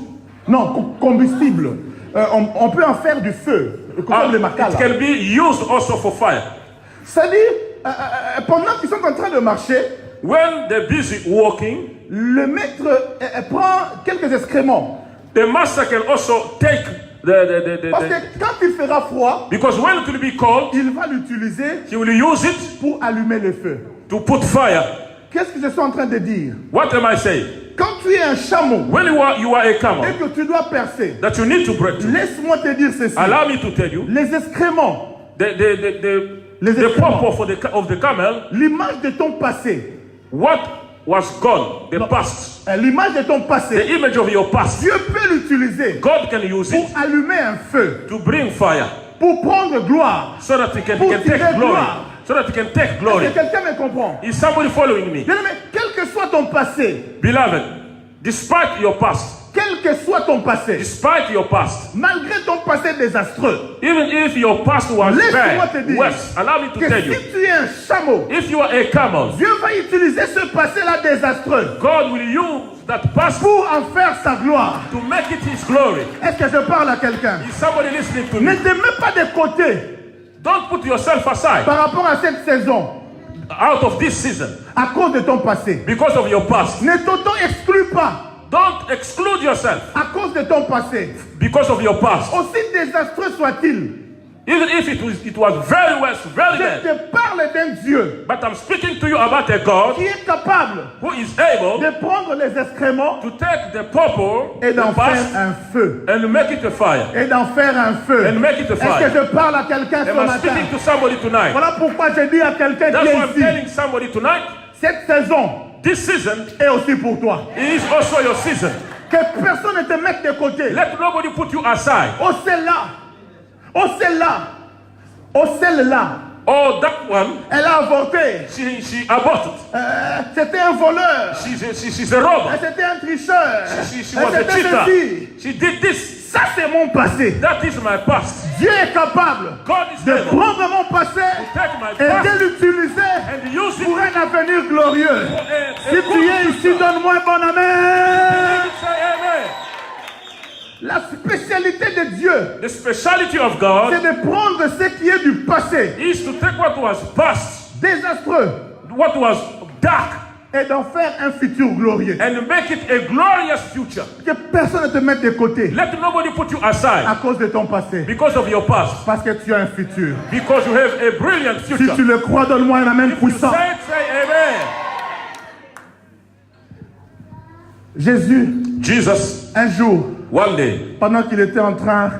Non, combustible. On peut en faire du feu, comme le maca. It can be used also for fire. C'est-à-dire, pendant qu'ils sont en train de marcher, When they're busy walking, le maître prend quelques excréments. the master can also take Parce que quand il fera froid, because when it will be cold, il va l'utiliser he will use it pour allumer le feu. to put fire. Qu'est-ce que je suis en train de dire? What am I saying? Quand tu es un chameau When you are a camel et que tu dois percer, that you need to break through, laisse-moi te dire ceci. allow me to tell you, Les excréments, the Les excréments. purpose of the camel, l'image de ton passé, what was gone, the past, l'image de ton the passé, image of your past, Dieu peut l'utiliser God can use pour it allumer un feu, to bring fire pour prendre gloire. so that he can Pour take tirer glory. gloire. So that he can take Est-ce glory. que quelqu'un me comprend? Is somebody following me? Bien-aimé, quel que soit ton passé, Beloved, despite your past, quel que soit ton passé, despite your past, malgré ton passé désastreux, even if your past was laisse-moi te bad, dire worse, allow me to que tell you, si tu es un chameau, if you are a camel, Dieu va utiliser ce passé-là désastreux God will use that past pour en faire sa gloire. to make it his glory. Est-ce que je parle à quelqu'un? Is somebody listening to Ne me? te mets pas de côté Don't put yourself aside par rapport à cette saison out of this season à cause de ton passé. because of your past. Ne t'auto-exclus pas Don't exclude yourself à cause de ton passé. because of your past. Aussi désastreux soit-il, Even if it was very worse, very je bad. te parle d'un Dieu But I'm speaking to you about a God qui est capable who is able de prendre les excréments to take the purple, et d'en the past, faire un feu. and make it a fire. Et d'en faire un feu. And make it a Est-ce fire. que je parle à quelqu'un ce Am I matin? speaking to somebody tonight? Voilà pourquoi je dis à quelqu'un That's qui why I'm est ici, telling somebody tonight. cette saison This season est aussi pour toi. is also your season. Que personne ne te mette de côté. Let nobody put you aside. Oh celle-là, oh celle-là, oh celle-là, Oh, that one, elle a avorté. she aborted. C'était un voleur. She's a robber. C'était un tricheur. She was a C'était cheater. ceci. She did this. Ça c'est mon passé. That is my past. Dieu est capable God is de able prendre mon passé take my et past de l'utiliser and use it pour un avenir glorieux. Si and tu es ici, donne-moi un bon amen. say amen. La spécialité de Dieu, The speciality of God c'est de prendre ce qui est du passé, is to take what was past, désastreux, what was dark, et d'en faire un futur glorieux. and make it a glorious future. Que personne ne te mette de côté Let nobody put you à aside cause de ton passé. because of your past. Parce que tu as un futur. Because you have a brilliant Si future. tu le crois, donne-moi un amen If you puissant. say amen. Jésus, Jesus, un jour, one day, pendant qu'il était en train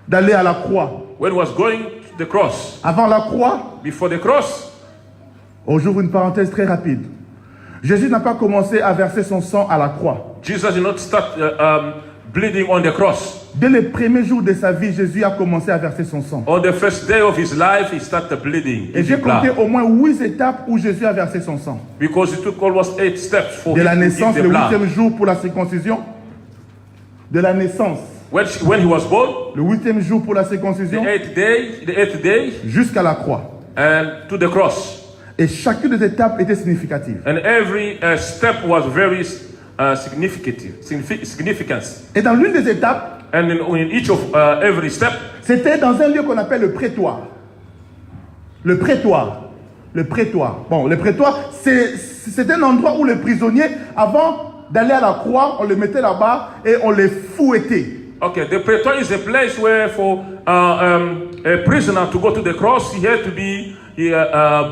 d'aller à la croix, when he was going to the cross, avant la croix, before the cross, j'ouvre une parenthèse très rapide. Jésus n'a pas commencé à verser son sang à la croix. Jesus did not start bleeding on the cross. Dès les premiers jours de sa vie, Jésus a commencé à verser son sang. On the first day of his life, he started bleeding. Et j'ai compté au moins 8 étapes où Jésus a versé son sang. Because it took almost 8 steps for De him la to naissance, give le the blood. 8e jour pour la circoncision. De la naissance, When he was born, le 8e jour pour la the circoncision, 8th day, jusqu'à la croix. and to the cross. Et chacune des étapes était significative. And every step was very significant. Et dans l'une des étapes, And in each of every step, c'était dans un lieu qu'on appelle le prétoire. Le prétoire. Le prétoire. Bon, le prétoire, c'est un endroit où les prisonniers, avant d'aller à la croix, on les mettait là-bas et on les fouettait. okay, the praetor is a place where for a prisoner to go to the cross, he had to be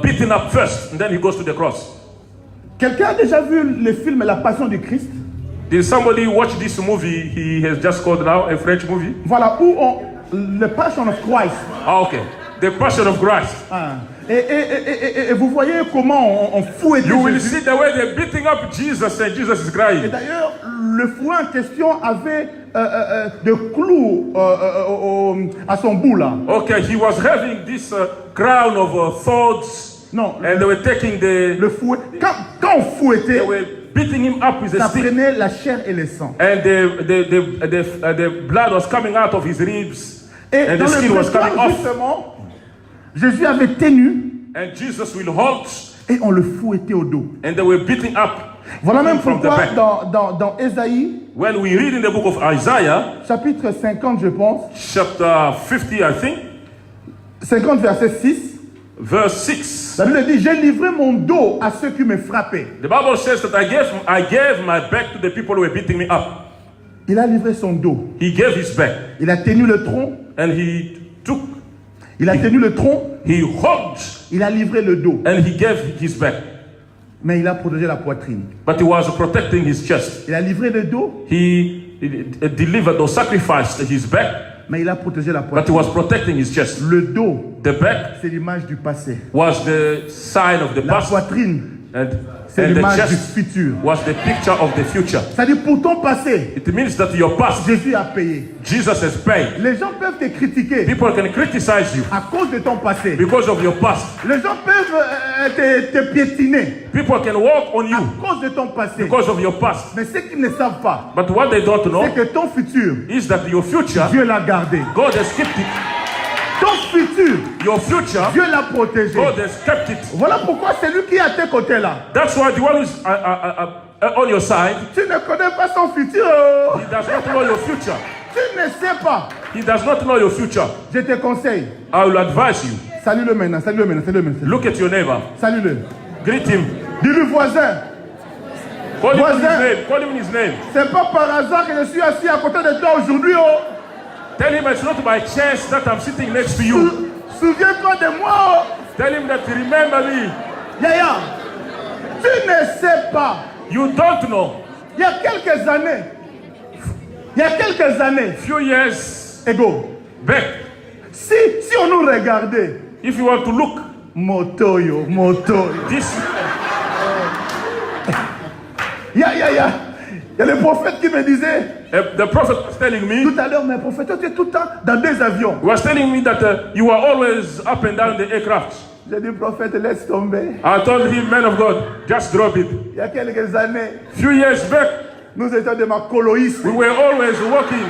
beaten up first, and then he goes to the cross. Quelqu'un a déjà vu le film La Passion du Christ? Did somebody watch this movie he has just called now, a French movie? Voilà, où le Passion of Christ. Ah, okay. The Passion of Christ. Ah. Et vous voyez comment on fouettait You will Jésus. see the way they're beating up Jesus and Jesus is Et crying. d'ailleurs, le fouet en question avait de clous à son bout là. Okay, he was having this crown of thorns, Non, and they were taking le fouet. Quand on they fouettait, were beating him up with a ça stick, prenait la chair et le sang. and the blood was coming out of his ribs, Et and dans the skin le was coming prétoire, off. justement, Jésus avait tenu And Jesus will halt, et on le fouettait au dos. and they were beating up. Voilà même from the pourquoi back. dans Ésaïe, When we read in the book of Isaiah, chapitre 50, je pense, chapter 50, I think, 50 verset 6, verse 6, la Bible dit, j'ai livré mon dos à ceux qui me frappaient. the Bible says that I gave my back to the people who were beating me up. Il a livré son dos. He gave his back, Il a tenu le tronc. and he took, Il a tenu le tronc. he hugged, Il a livré le dos. and he gave his back. Mais il a protégé la poitrine. But he was protecting his chest. Il a livré le dos. He delivered or sacrificed his back, Mais il a protégé la but he poitrine. was protecting his chest. Le dos, The back c'est l'image du passé. was the sign of the La past, poitrine, and c'est the l'image du chest futur. was the picture of the future. C'est-à-dire pour ton passé, It means that your past, Jésus a payé. Jesus has paid. Les gens peuvent te critiquer People can criticize you à cause de ton passé. because of your past. Les gens peuvent te piétiner People can walk on à you cause de ton passé. because of your past. Mais ce qu'ils ne savent pas, But what they don't know c'est que ton futur, is that your future, Dieu l'a gardé. God has kept it. Ton futur, Your future, Dieu l'a protégé. God has kept it. Voilà pourquoi c'est lui qui est à tes côtés là. That's why the one who's on your side, Tu ne connais pas son futur. he does not know your future. Tu ne sais pas. He does not know your future. Je te conseille. I will advise you. Salue-le maintenant, salue-le maintenant, salue-le maintenant. Look at your neighbor. Salue-le. Greet him. Dis-lui voisin. Call him his Voisin. name. Call him his name. C'est pas par hasard que je suis assis à côté de toi aujourd'hui. Oh. Tell him it's not by chance that I'm sitting next to you. Souviens-toi de moi. Oh. Tell him that remember me. Yaya, tu ne sais pas. You don't know. Il y a quelques années, Few years Ego, back, si on nous regardait, if you want to look, motoyo, this il y a le prophète qui me disait, the prophet was telling me, tout à l'heure, mais prophète, tu es tout le temps dans des avions. he was telling me that you are always up and down the aircraft. J'ai dit, prophète, laisse tomber. I told him, man of God, just drop it. Il y a quelques années, Few years back, nous étions des macoloïstes. we were always walking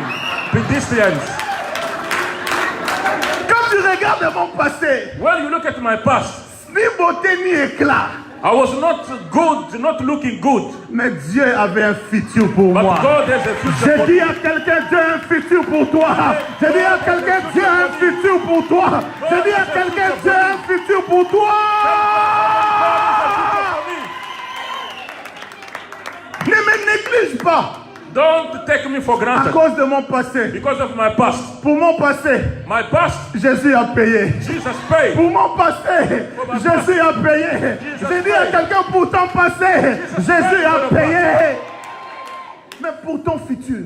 pedestrians. Quand tu regardes mon passé, When you look at my past, ni beauté ni éclat, I was not good, not looking good. mais Dieu avait un futur pour But moi. God has a future J'ai for dit me. à quelqu'un, Dieu a un futur pour toi. J'ai dit à quelqu'un, Dieu a un futur pour toi. J'ai dit à quelqu'un, Dieu a un futur pour toi. Ne me néglige pas Don't take me for à granted cause de mon passé. because of my past. Pour mon passé, My past, Jésus a payé. Jesus paid. Pour mon passé, Jésus a payé. J'ai dit à quelqu'un, pour ton passé, Jésus a payé. Mais pour ton futur,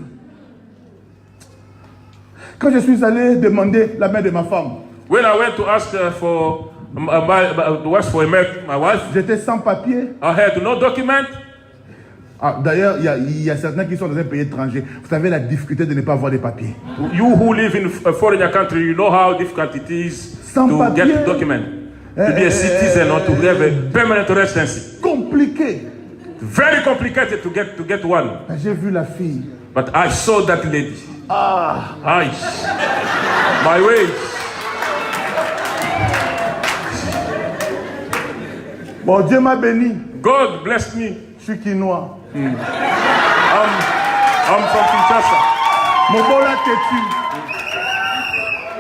quand je suis allé demander la main de ma femme, When I went to ask for my wife, j'étais sans papier. I had no document. Ah, d'ailleurs, il y a certains qui sont dans un pays étranger. Vous savez la difficulté de ne pas avoir de papiers. You who live in a foreign country, you know how difficult it is Sans to papier. get document, to be a citizen or to have a permanent residency. Compliqué. Very complicated to get one. J'ai vu la fille. But I saw that lady. Ah, Aye. My way. bon, Dieu m'a béni. God blessed me. Je suis quinois. I'm from Kinshasa. Mobola têtu.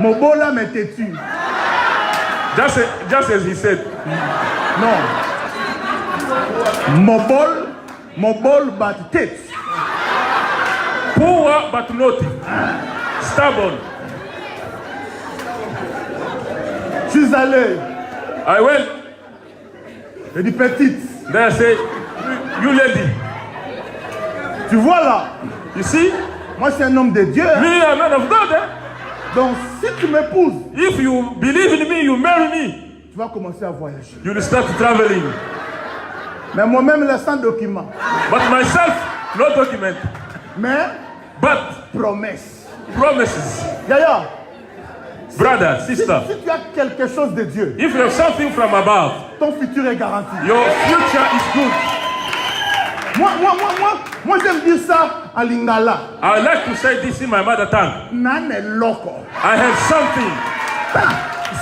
Mobola mais têtu. Just as he said. Non. Mobol but tête. Poor but naughty. Stubborn. Je suis allé. I went. J'ai dit petite. Then I say, you lady. Tu vois là. You see? Moi, je suis un homme de Dieu. Hein? Me, a man of God. Eh? Donc, si tu m'épouses, If you believe in me, you marry me. tu vas commencer à voyager. You will start traveling. Mais moi-même, là, sans document. But myself, no document. Mais, But promesse. promises. Yaya, Brother, si sister, tu as quelque chose de Dieu, if you have something from above, ton futur est garanti. your future is good. Moi, j'aime dire ça à Lingala. I like to say this in my mother tongue. Nane loco. I have something.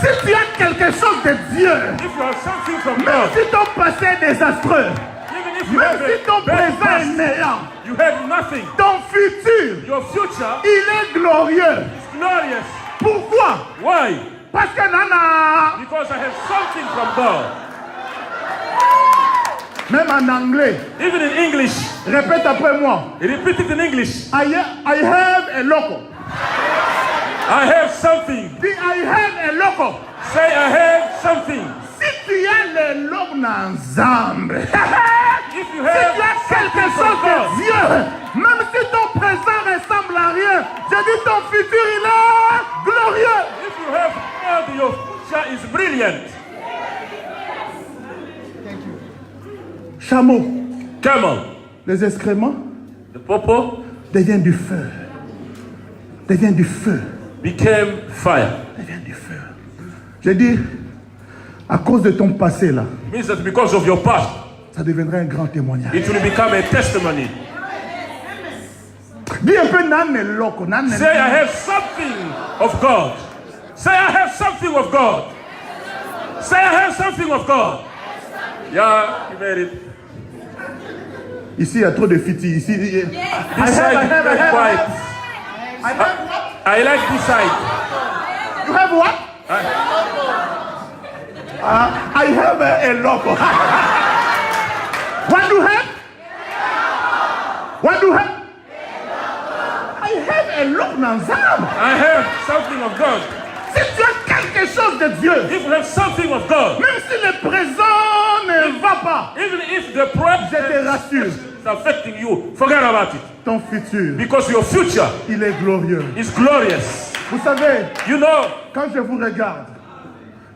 Si tu as quelque chose de Dieu, If you have something from même God, si ton passé est désastreux, even you Même have si ton a bad présent est past, néant, you have nothing. ton futur, Your future il est glorieux. is glorious. Pourquoi? Why? Parce que Nana, Because I have something from God. même en anglais, Even in English, répète après moi. repeat it in English. I have a loco. I have something. Dis I have a loco. Say I have something. Si tu as les lobes ensemble, If you si tu have as quelque something from chose de God, Dieu, même si ton présent ressemble à rien, je dis ton futur il est glorieux. if you have God, your future is brilliant. Chameau, Camel, les excréments the popo deviennent du feu. Deviennent du feu. became fire. Deviennent du feu. Je dis, à cause de ton passé là, Means that because of your past, ça deviendra un grand témoignage. it will become a testimony. Dis un peu nan est loco, nan est Say I have something of God. Say I have something of God. Say I have something of God. Yeah, you made it. Ici, il y a trop de fitis. Ici, This side is very quiet. I like this side. You have what? I have a loco. What do you have? What do you have? I have a loco ensemble. I have something of God. Si tu as quelque chose de Dieu, If you have something of God, même si le présent ne va pas, even if the je te present rassure, is affecting you, forget about it. ton futur, Because your future il est glorieux. is glorious. Vous savez, You know, quand je vous regarde,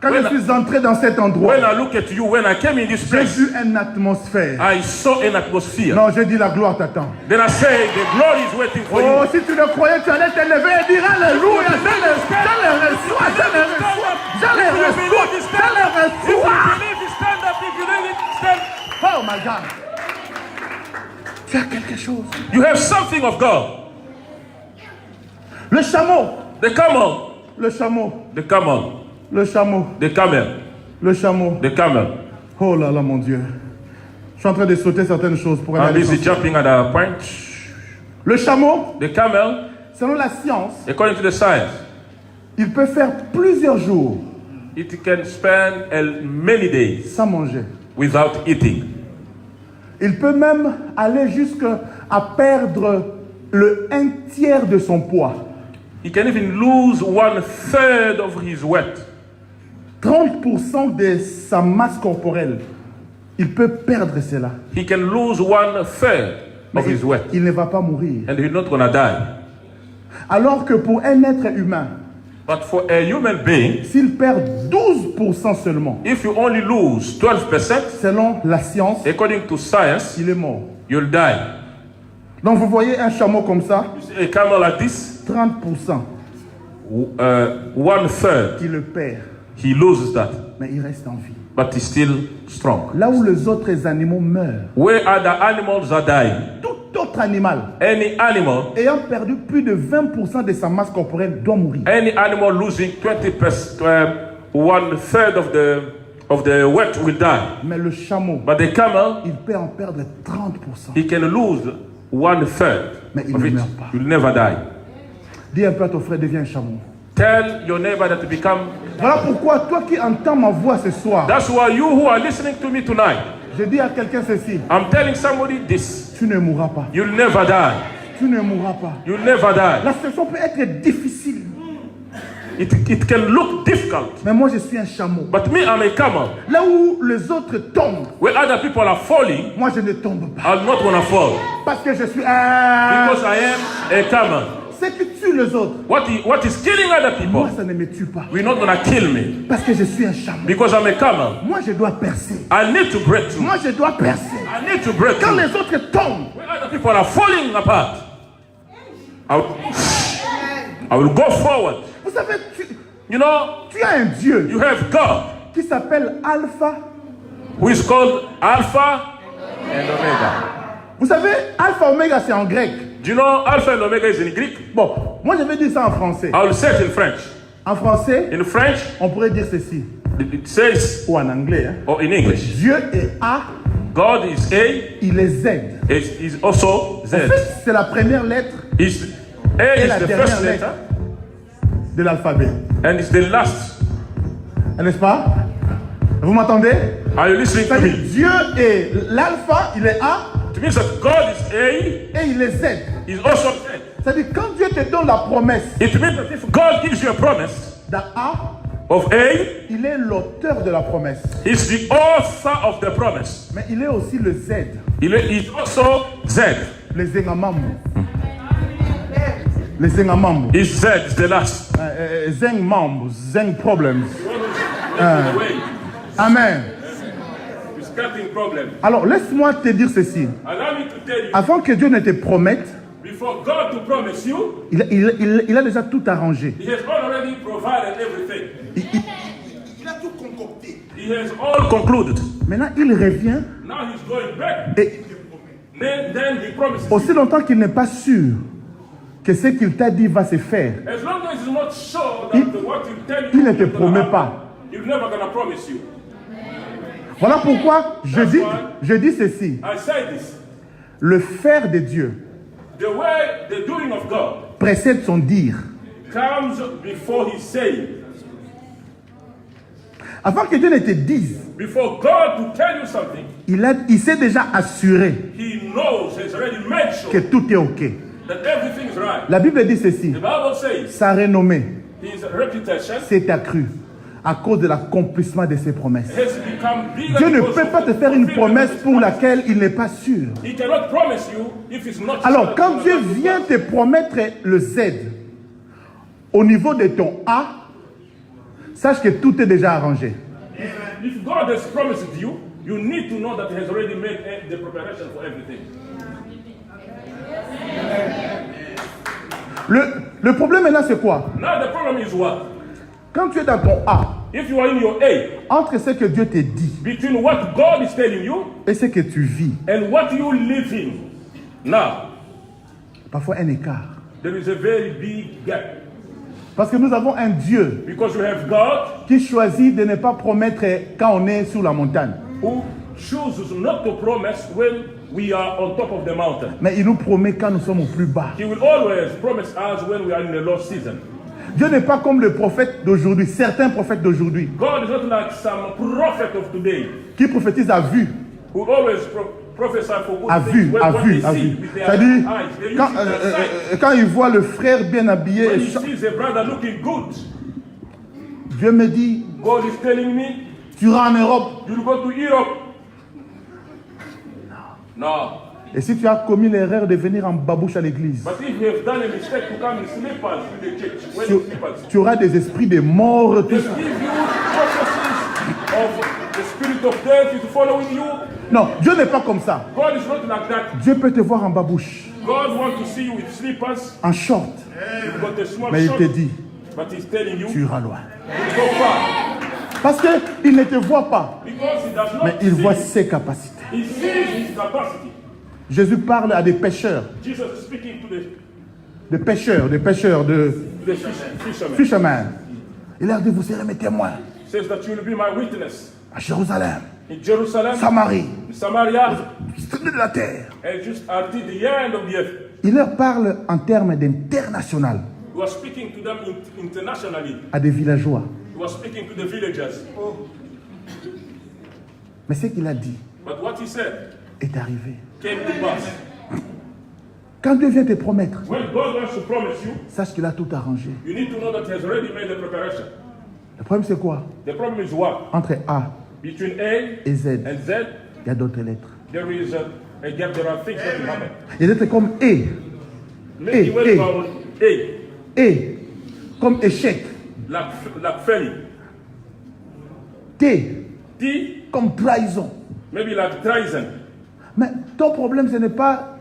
quand When je suis entré dans cet endroit, when I look at you, when I came in this j'ai place, vu une atmosphère. I saw an atmosphere. Non, j'ai dit la gloire t'attend. Then I say, the glory is waiting for Oh, you. si tu le croyais, tu allais te lever et dire Alléluia, je les reçois, je les reçois, je les reçois, je les If you reçois. believe it, stand up. If you believe it, stand. Oh my God. Tu as quelque chose. You have something of God. Le chameau, The camel, le chameau, the camel, le chameau, the camel, le chameau. the camel. Oh là là, mon Dieu. Je suis en train de sauter certaines choses pour aller à I'm busy l'essentiel. jumping at a point. Le chameau, The camel, selon la science, according to the science, il peut faire plusieurs jours it can spend many days sans manger. without eating. Il peut même aller jusqu'à perdre le 1/3 de son poids. He can even lose 1/3 of his weight. 30% de sa masse corporelle. Il peut perdre cela. He can lose 1/3 Mais of his weight. il ne va pas mourir. And he's not gonna die. Alors que pour un être humain, But for a human being, s'il perd 12% seulement, if you only lose 12%, selon la science, according to science, il est mort. you'll die. Donc vous voyez un chameau comme ça, You see a camel like this, 30% 1/3, qui le perd, he loses that, mais il reste en vie. but he's still strong. Là où les autres animaux meurent, Where other animals are dying, tout autre animal any animal, ayant perdu plus de 20% de sa masse corporelle doit mourir. any animal losing 20%, 1/3 of the weight will die. Mais le chameau, But the camel, il peut en perdre 30%. he can lose 1/3 Mais il of ne it. meurt pas. You'll never die. Dis un peu à ton frère, deviens un chameau. Tell your neighbor that to become. Voilà pourquoi toi qui entends ma voix ce soir, That's why you who are listening to me tonight, je dis à quelqu'un ceci, I'm telling somebody this. tu ne mourras pas. You'll never die. Tu ne mourras pas. You'll never die. La situation peut être difficile, It can look difficult. mais moi je suis un chameau. But me, I'm a camel. Là où les autres tombent, Where other people are falling, moi je ne tombe pas. I'm not gonna fall. Parce que je suis un... Because I am a camel. Ce qui tue les autres, What is killing other people, moi ça ne me tue pas. we're not gonna kill me. Parce que je suis un chameau. Because I'm a camel. Moi je dois percer. I need to break through. Moi je dois percer. I need to break Quand through. les autres tombent, Where other people are falling apart, I will go forward. vous savez, You know, tu as un Dieu you have God, qui s'appelle Alpha. who is called Alpha and Omega. Vous savez, Alpha Omega c'est en grec. Do you know Alpha and Omega is in Greek? Bon, moi je vais dire ça en français. I will say it in French. En français, In French, on pourrait dire ceci. it says, Ou en anglais. Hein. or in English, Dieu est A, God is A, il est Z. is also En Z. fait, c'est la première lettre A et is la the dernière first lettre letter, de l'alphabet. and it's the last. N'est-ce pas? Vous m'entendez? Are you listening to C'est-à-dire, me? Dieu est l'alpha, il est A, It means that God is A, et il est Z. is also Z. C'est-à-dire, quand Dieu te donne la promesse It means that if God gives you a promise d'un A, of A, il est l'auteur de la promesse. He's the author of the promise. Mais il est aussi le Z, He is also Z. les Zengamambo. Les Zengamambo. Is Z is the last. Zeng Mambo, Zeng Problems. Away. Amen. It's cutting problem. Alors, laisse-moi te dire ceci. Allow me to tell you, Avant que Dieu ne te promette, before God to promise you, il a déjà tout arrangé. He has already provided everything. Il a tout concocté. He has all concluded. Maintenant, il revient Now He's going back. et Then He promises. aussi longtemps qu'il n'est pas sûr que ce qu'il t'a dit va se faire, As long as He's not sure that what He tell you il ne te is gonna promet happen, pas. He's never gonna promise you. Voilà pourquoi je dis ceci. I say this. Le faire de Dieu The way, the doing of God précède son dire. comes before His saying. Avant que Dieu ne te dise, Before God to tell you something, il s'est déjà assuré He knows, has already made que sure tout est OK. that everything is right. La Bible dit ceci. The Bible says Sa renommée His reputation s'est accrue à cause de l'accomplissement de ses promesses. has become bigger. Dieu ne because peut of pas the te faire une fulfillment promesse of His pour promise. laquelle il n'est pas sûr. He cannot promise you if it's not Alors, sure quand that Dieu it's gonna vient te promettre le Z au niveau de ton A, sache que tout est déjà arrangé. If God has promised you, you need to know that He has already made the preparation for everything. Le problème maintenant, c'est quoi? Now the problem is what? Quand tu es dans ton A, If you are in your A, entre ce que Dieu te dit between what God is telling you et ce que tu vis, and what you live in, now parfois un écart. there is a very big gap. Parce que nous avons un Dieu Because we have God qui choisit de ne pas promettre quand on est sur la montagne. who chooses not to promise when we are on top of the mountain. Mais il nous promet quand nous sommes au plus bas. He will always promise us when we are in the low season. Dieu n'est pas comme le prophète d'aujourd'hui, certains prophètes d'aujourd'hui, God is not like some prophet of today qui prophétisent à vue. who always prophesy for good À things vue, when à what vue, they à see vue. with their C'est-à-dire, eyes. They use quand, their sight. quand il voit le frère bien habillé, When he sees a brother looking good, Dieu me dit, God is telling me, tu iras en Europe. you'll go to Europe. No. Et si tu as commis l'erreur de venir en babouche à l'église, But if you have done a mistake to come in slippers to the church, when tu, in slippers, tu auras des esprits de mort, tout they ça. give you prophecies of the spirit of death is following you. Non, Dieu n'est pas comme ça. God is not like that. Dieu peut te voir en babouche, God wants to see you with slippers. en short, You've got a small mais il shot, te dit, but he's telling you, tu iras loin. go far. Parce qu'il ne te voit pas, Because he does not mais il see voit you. ses capacités. He sees his capacity. Jésus parle à des pêcheurs, Jesus is speaking to des pêcheurs, de the fishermen. fishermen. Il leur dit, vous serez mes témoins Says that you will be my witness à Jérusalem, in Jerusalem, Samarie, Samaria, extrémité de la terre. and just until the end of the earth. Il leur parle en termes d'international, He was speaking to them internationally. à des villageois. He was speaking to the villagers. Mais ce qu'il a dit But what he said est arrivé. came to pass. Quand Dieu vient te promettre, When God wants to promise you, sache qu'il a tout arrangé. you need to know that he has already made the preparation. Le problème c'est quoi? The problem is what? Entre A Between A et Z, and Z, il y a d'autres lettres. there is a gap. There are things that will happen. Il y a des lettres comme E, Maybe when A. you are on A, E, comme échec, like failing. T, T, comme trahison. maybe like treason. Mais ton problème, ce n'est pas,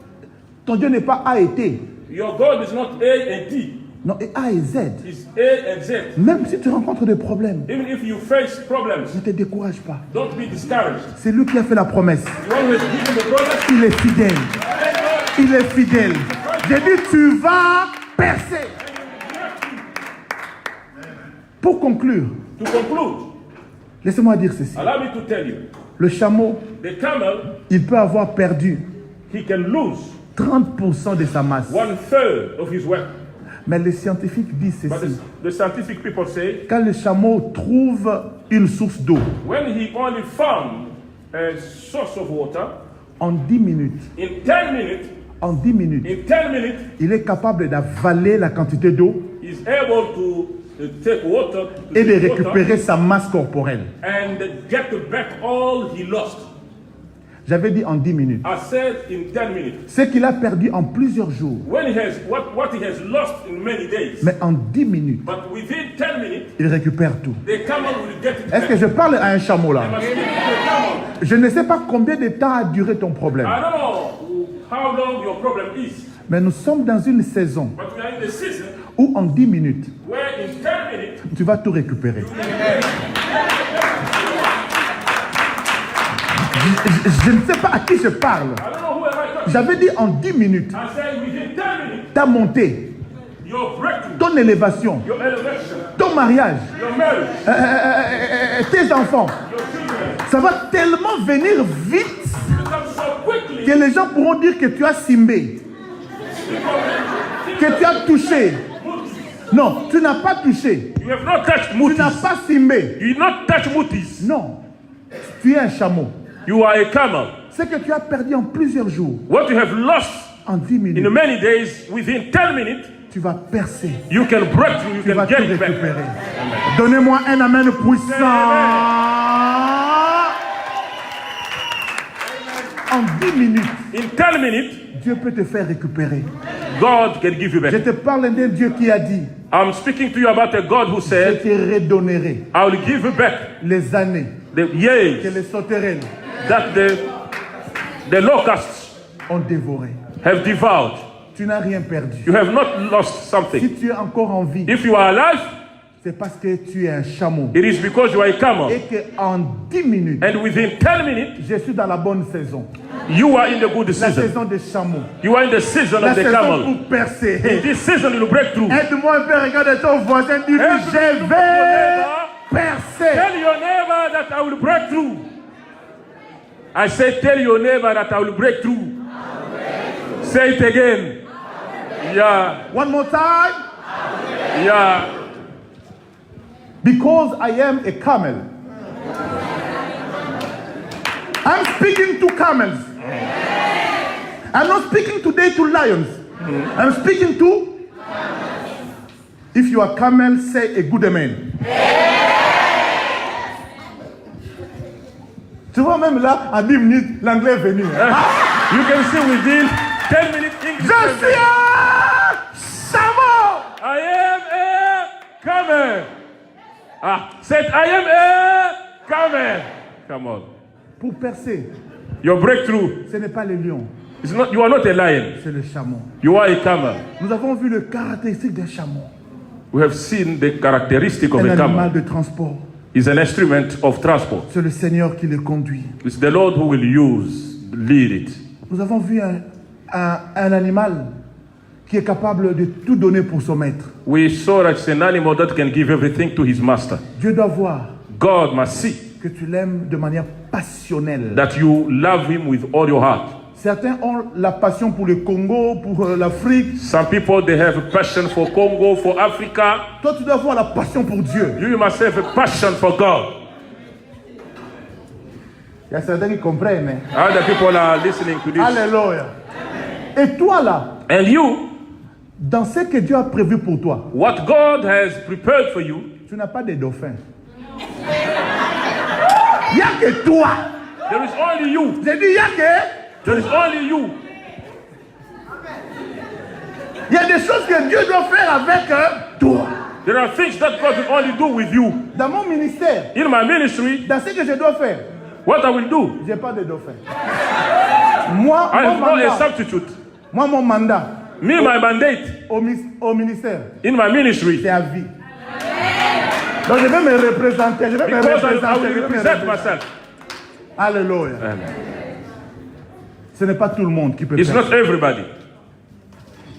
ton Dieu n'est pas A et T. Your God is not A and T. Non, et A et Z. It's A and Z. Même si tu rencontres des problèmes, Even if you face problems, ne te décourage pas. don't be discouraged. C'est lui qui a fait la promesse. You always give the promise. Il est fidèle. Il est fidèle. J'ai dit, tu vas percer. Pour conclure, To conclude, laissez-moi dire ceci. allow me to tell you, Le chameau the The camel, il peut avoir perdu he can lose 30% de sa masse. 1/3 of his weight. Mais les scientifiques disent But ceci. the scientific people say, Quand le chameau trouve une source d'eau, when he only found a source of water, en 10 minutes, in 10 minutes, en 10 minutes, il est capable d'avaler la quantité d'eau he's able to take water to et de drink récupérer water sa masse corporelle. and get back all he lost. J'avais dit en 10 minutes. I said in 10 minutes. Ce qu'il a perdu en plusieurs jours. When he has what he has lost in many days. Mais en 10 minutes, But within 10 minutes, il récupère tout. the camel will get it Est-ce back. que je parle à un chameau là? I must speak to the camel. Je ne sais pas combien de temps a duré ton problème. I don't know how long your problem is, Mais nous sommes dans une saison but we are in the season où en 10 minutes, where in 10 minutes, tu vas tout récupérer. Je ne sais pas à qui je parle. I don't know who am I talking. J'avais dit en 10 minutes, I said within 10 minutes, ta montée, your breakthrough, ton élévation, your elevation, ton mariage, your marriage, tes enfants, your children, ça va tellement venir vite will come so quickly. que les gens pourront dire que tu as simbé, que tu as touché. Non, tu n'as pas touché. You have not touched Tu n'as mutis. pas simbé. You did not touch mutis. Non, tu es un chameau. You are a camel. Ce que tu as perdu en plusieurs jours, What you have lost en 10 in minutes, many days, within 10 minutes, tu vas percer. you can break through, you Tu vas can tout get it back. récupérer. Donnez-moi un amen puissant. En 10 minutes, In 10 minutes, Dieu peut te faire récupérer. God can give you Je back. te parle d'un Dieu qui a dit, I'm speaking to you about a God who je said, te redonnerai I will give you back les années the que years les sauterelles that the locusts ont dévoré. have devoured. Tu n'as rien perdu. You have not lost Si something. tu es encore en vie, If you are alive, c'est parce que tu es un chameau. it is because you are a camel. Et qu'en 10 minutes, And within 10 minutes, je suis dans la bonne saison. you are in the good La season. saison des chameaux. You are in the season La of the saison camel. pour percer. In this season, you will break through. Aide-moi un peu, regarde ton voisin, dis-lui, Every je look vais your neighbor. percer. Tell your neighbor that I will break through. I say, tell your neighbor that I will break through. Say it again. Yeah, One more time. yeah. Because I am a camel. I'm speaking to camels. I'm not speaking today to lions. I'm speaking to. If you are camel, say a good amen. Tu vois, même là, en 10 minutes, l'anglais est venu. You can see within 10 minutes English. Je suis un chameau. I am a camel. Ah, said I am a camel. Come on. Pour percer, Your breakthrough ce n'est pas le lion, is not. You are not a lion. c'est le chameau. You are a camel. Nous avons vu le caractéristique d'un chameau. We have seen the characteristic of Un a animal camel. de transport. Is an instrument of transport. C'est le Seigneur qui le conduit. It's the Lord who will lead it. Nous avons vu un animal qui est capable de tout donner pour son maître. We saw that it's an animal that can give everything to his master. Dieu doit voir God must see que tu l'aimes de manière passionnelle. that you love him with all your heart. Certains ont la passion pour le Congo, pour l'Afrique. Some people, they have a passion for Congo, for Africa. Toi, tu dois avoir la passion pour Dieu. You must have a passion for God. Il y a certains qui comprennent. Hein? Other people are listening to this. Alléluia. Et toi là, And you, dans ce que Dieu a prévu pour toi, what God has prepared for you, tu n'as pas de dauphin. Il n'y a que toi. there is only you. J'ai dit, il n'y a que... There is only you. Il y a des choses que Dieu doit faire avec toi. There are things that God will only do with you. Dans mon ministère, In my ministry, dans ce que je dois faire, what I will do, je n'ai pas de dauphin. Moi, I mon have not a mandat, substitute. moi, mon mandat Me, my mandate au ministère, in my ministry, c'est à vie. Donc je vais me représenter. Je vais me because I représenter. will je vais me represent représenter. myself. Alléluia. Ce n'est pas tout le monde qui peut It's percer. not everybody,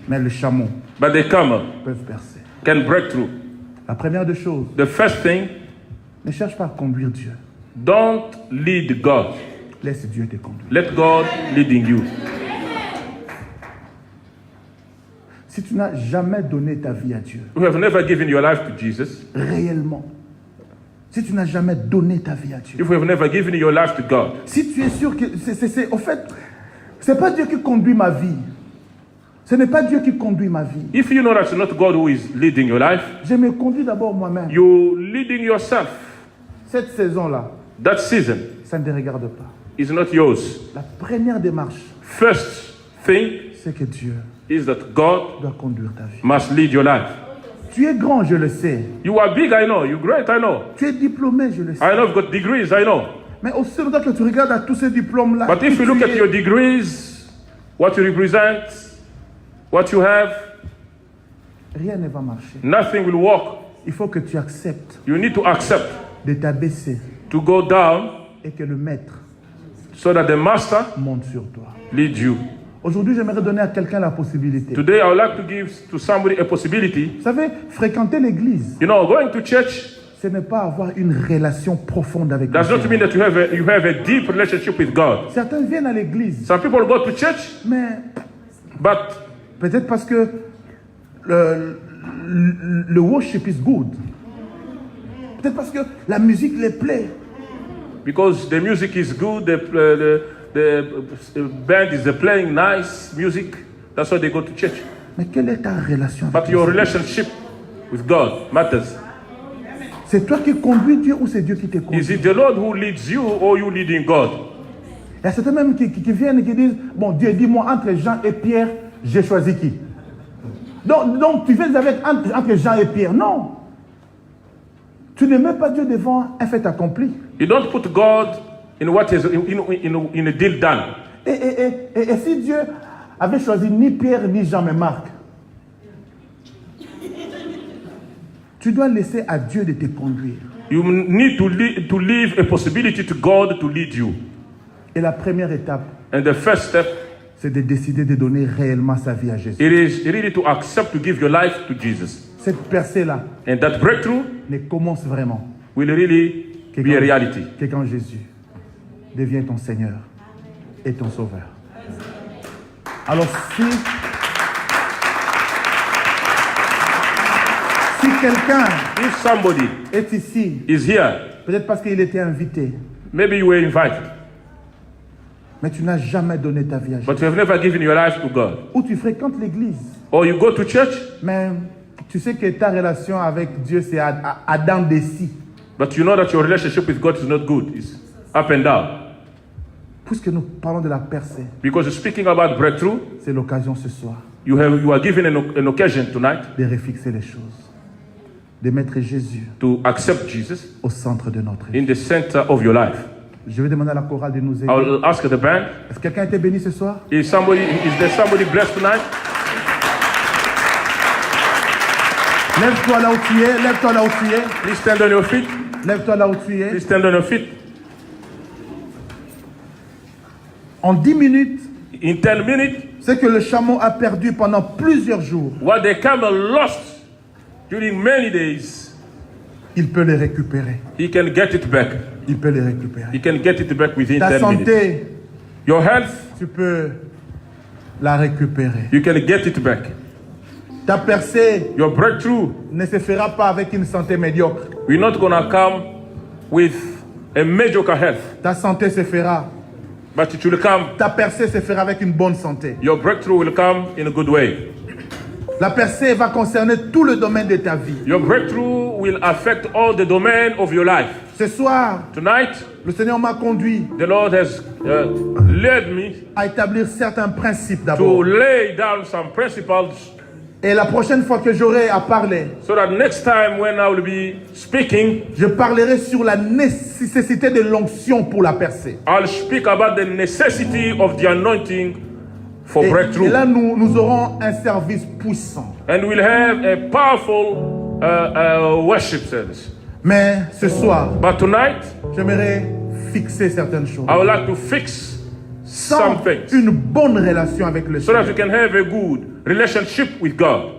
Mais le chameau but the camel peut percer. can break through. La première des choses, The first thing, ne cherche pas à conduire Dieu. don't lead God. Laisse Dieu te conduire. Let God leading you. Si tu n'as jamais donné ta vie à Dieu, You have never given your life to Jesus. réellement, si tu n'as jamais donné ta vie à Dieu, If you have never given your life to God, si tu es sûr que au fait, c'est pas Dieu qui conduit ma vie. Ce n'est pas Dieu qui conduit ma vie. if you know that it's not God who is leading your life, Je me conduis d'abord moi-même. you're leading yourself. Cette saison-là, That season ça ne te regarde pas. is not yours. La première démarche, First thing c'est que Dieu is that God doit conduire ta vie. must lead your life. Tu es grand, je le sais. You are big, I know. You're great, I know. Tu es diplômé, je le sais. I know you've got degrees, I know. Mais aussi longtemps que tu regardes à tous ces diplômes-là, But if qui you look tu at es, your degrees, what you represent, what you have, rien ne va marcher. nothing will work. Il faut que tu acceptes You need to accept de t'abaisser to go down et que le maître so that the master monte sur toi. leads you. Aujourd'hui, j'aimerais donner à quelqu'un la possibilité. Today, I would like to give to somebody a possibility. Vous savez, fréquenter l'église, You know, going to church ce n'est pas avoir une relation profonde avec does not Dieu. mean that you have a deep relationship with God. Certains viennent à l'église, Some people go to church, mais but peut-être parce que le worship is good. Peut-être parce que la musique les plaît. because the music is good, the band is playing nice music, that's why they go to church. Mais quelle est ta relation avec But your Dieu? relationship with God matters. C'est toi qui conduis Dieu ou c'est Dieu qui te Is conduit? it the Lord who leads you or you leading God? Il y a certains même qui viennent et qui disent, bon, Dieu, dis-moi, entre Jean et Pierre, j'ai choisi qui? Donc tu viens avec entre Jean et Pierre. Non. Tu ne mets pas Dieu devant un fait accompli. You don't put God in what is in a deal done. Et si Dieu avait choisi ni Pierre ni Jean mais Marc, tu dois laisser à Dieu de te conduire. You need to leave a possibility to God to lead you. Et la première étape, And the first step, c'est de décider de donner réellement sa vie à Jésus. it is really to accept to give your life to Jesus. Cette percée-là And that breakthrough ne commence vraiment will really be a reality. que quand Jésus devient ton Seigneur et ton Sauveur. Alors si quelqu'un If somebody est ici, is here, peut-être parce qu'il était invité, maybe you were invited, mais tu n'as jamais donné ta vie à Jésus. but you have never given your life to God. Ou tu fréquentes l'église, Or you go to church, mais tu sais que ta relation avec Dieu, c'est à dents de scie. but you know that your relationship with God is not good. It's up and down. Puisque nous parlons de la percée, Because you're speaking about breakthrough, c'est l'occasion ce soir you are given an occasion tonight de refixer les choses, de mettre Jésus to accept Jesus au centre de notre vie. in the center of your life. Je vais demander à la chorale de nous aider. I'll ask the band, Est-ce que quelqu'un a été béni ce soir? is there somebody blessed tonight? Lève-toi là où tu es, lève-toi là où tu es, Please stand on your feet. lève-toi là où tu es. Please stand on your feet. En 10 minutes, In 10 minutes, ce que le chameau a perdu pendant plusieurs jours, what the camel lost during many days, il peut les récupérer. he can get it back. Il peut les récupérer. He can get it back within Ta 10 minutes. santé, Your health, tu peux la récupérer. you can get it back. Ta percée Your breakthrough, ne se fera pas avec une santé médiocre. we're not going to come with a mediocre health, Ta santé se fera. but it will come, Ta percée se fera avec une bonne santé. your breakthrough will come in a good way. La percée va concerner tout le domaine de ta vie. Your breakthrough will affect all the domain of your life. Ce soir, Tonight, le Seigneur m'a conduit the Lord has led me à établir certains principes to d'abord. lay down some principles Et la prochaine fois que j'aurai à parler, so that next time when I will be speaking, je parlerai sur la nécessité de l'onction pour la percée. I'll speak about the necessity of the anointing for Et breakthrough. là, nous aurons un service puissant. And we'll have a powerful worship service. Mais ce soir, But tonight, j'aimerais fixer certaines choses. I would like to fix Sans some things une bonne relation avec le so that Seigneur, you can have a good relationship with God.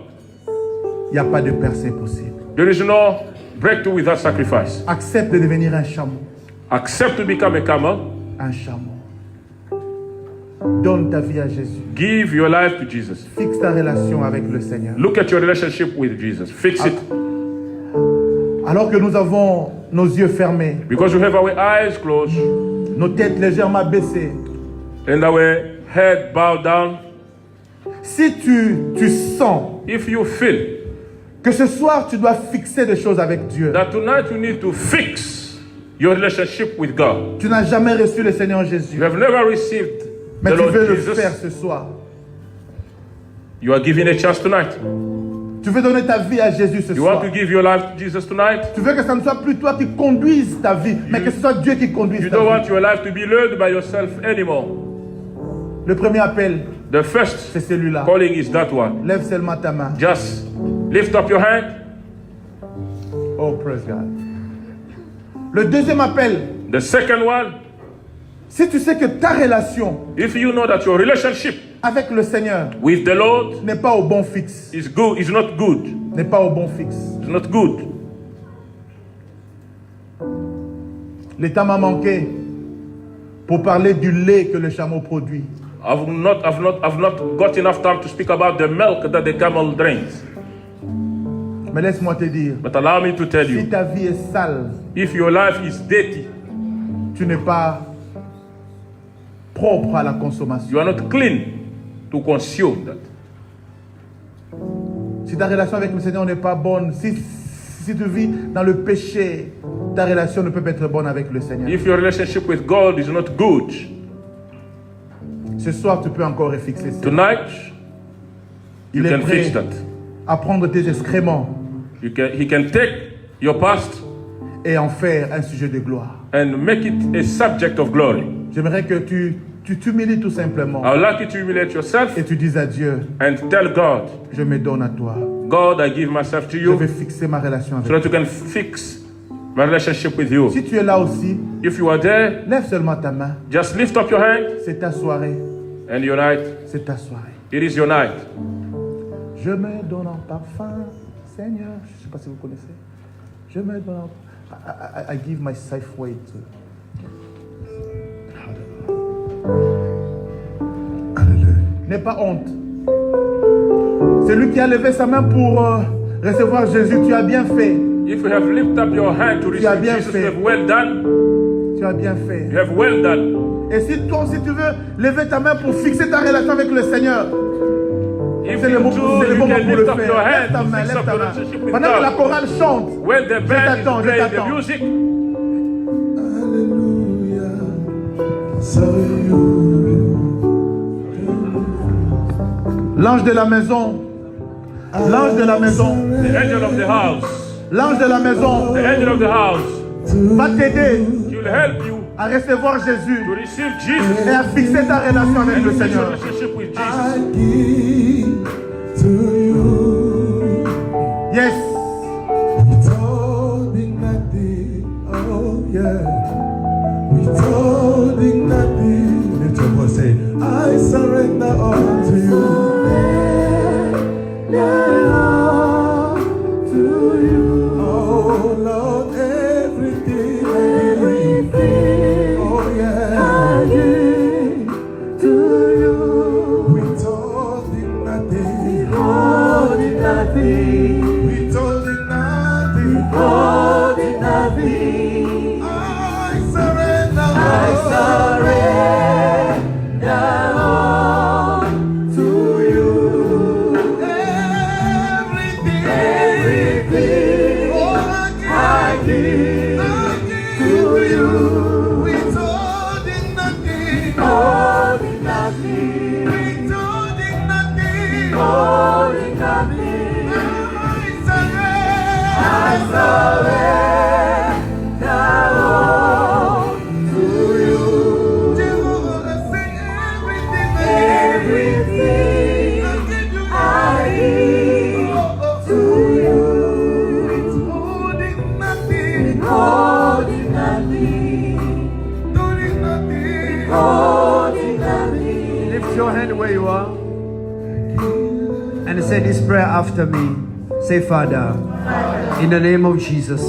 il n'y a pas de percée possible. There is no breakthrough without sacrifice. Accepte de devenir un chameau. Accept to become a camel. un chameau. Donne ta vie à Jésus. Give your life to Jesus. Fixe ta relation avec le Seigneur. Look at your relationship with Jesus. Fix it. Alors que nous avons nos yeux fermés, Because we have our eyes closed nos têtes légèrement baissées, and our head bowed down. si tu sens If you feel que ce soir tu dois fixer des choses avec Dieu, that tonight you need to fix your relationship with God. tu n'as jamais reçu le Seigneur Jésus, You have never received mais the tu Lord veux le Jesus. faire ce soir. You are given a chance tonight. Tu veux donner ta vie à Jésus ce You want soir. to give your life to Jesus tonight. Tu veux que ce ne soit plus toi qui conduise ta vie, mais que ce soit Dieu qui conduise You ta don't vie. want your life to be led by yourself anymore. Le premier appel, The first c'est celui-là. calling is that one. Lève seulement ta main. Just lift up your hand. Oh, praise God. Le deuxième appel, The second one, si tu sais que ta relation if you know that your relationship avec le Seigneur with the Lord n'est pas au bon fixe, is good, is not good, n'est pas au bon fixe. it's not good. Le temps m'a manqué pour parler du lait que le chameau produit. I've not got enough time to speak about the milk that the camel drinks. Mais laisse-moi te dire, But allow me to tell si you, ta vie est sale, if your life is dirty, tu n'es pas propre à la consommation. you are not clean to consume that. Si ta relation avec le Seigneur n'est pas bonne, si tu vis dans le péché, ta relation ne peut pas être bonne avec le Seigneur. If your relationship with God is not good, Ce soir, tu peux encore refixer ça. tonight Il you est can prêt fix that. à prendre tes excréments He can take your past et en faire un sujet de gloire. and make it a subject of glory. J'aimerais que tu t'humilies tout simplement I would like you to humiliate yourself et tu dises à Dieu, and tell God, je me donne à toi. God, I give myself to Je vais you fixer ma relation avec so that you can fix my relationship with you. Si tu es là aussi, If you are there, lève seulement ta main. just lift up your hand C'est ta soirée. and unite. C'est ta soirée. It is your night. Je me donne en parfum, Seigneur. Je ne sais pas si vous connaissez. Je me donne en I give my safe way to. Alléluia. N'aie pas honte. C'est lui qui a levé sa main pour recevoir Jésus. Tu as bien fait. If you have lifted up your hand to Tu as receive bien Jesus, fait. you have well done. Tu as bien fait. You have well done. Et si toi aussi tu veux lever ta main pour fixer ta relation avec le Seigneur, If c'est le you bon do, moment you pour can le lift up your faire. Lève hand ta to main, fix lève up ta your main. relationship with Pendant que la God. chorale chante, When the band is t'attends, je playing the t'attends. music, Hallelujah. So you. l'ange de la maison, l'ange de la maison, the angel of the house, l'ange de la maison the angel of the house, va t'aider he will help you à recevoir Jésus to receive Jesus et à fixer ta relation avec and le to fix your Seigneur. relationship with Jesus. I give to you. Yes. Withholding nothing. Oh, yeah. Withholding nothing. Lift your voice, say, I surrender all to you. Oh, Lord, everything. Oh, yeah. Withholding nothing. Withholding nothing. I surrender. To you. Everything. Oh, I give to you. Withholding nothing. Withholding nothing. I surrender all to you. Jehovah, sing everything. I give to you. Withholding nothing. Doing nothing. Lift your hand where you are and say this prayer after me. Say, Father, in the name of Jesus,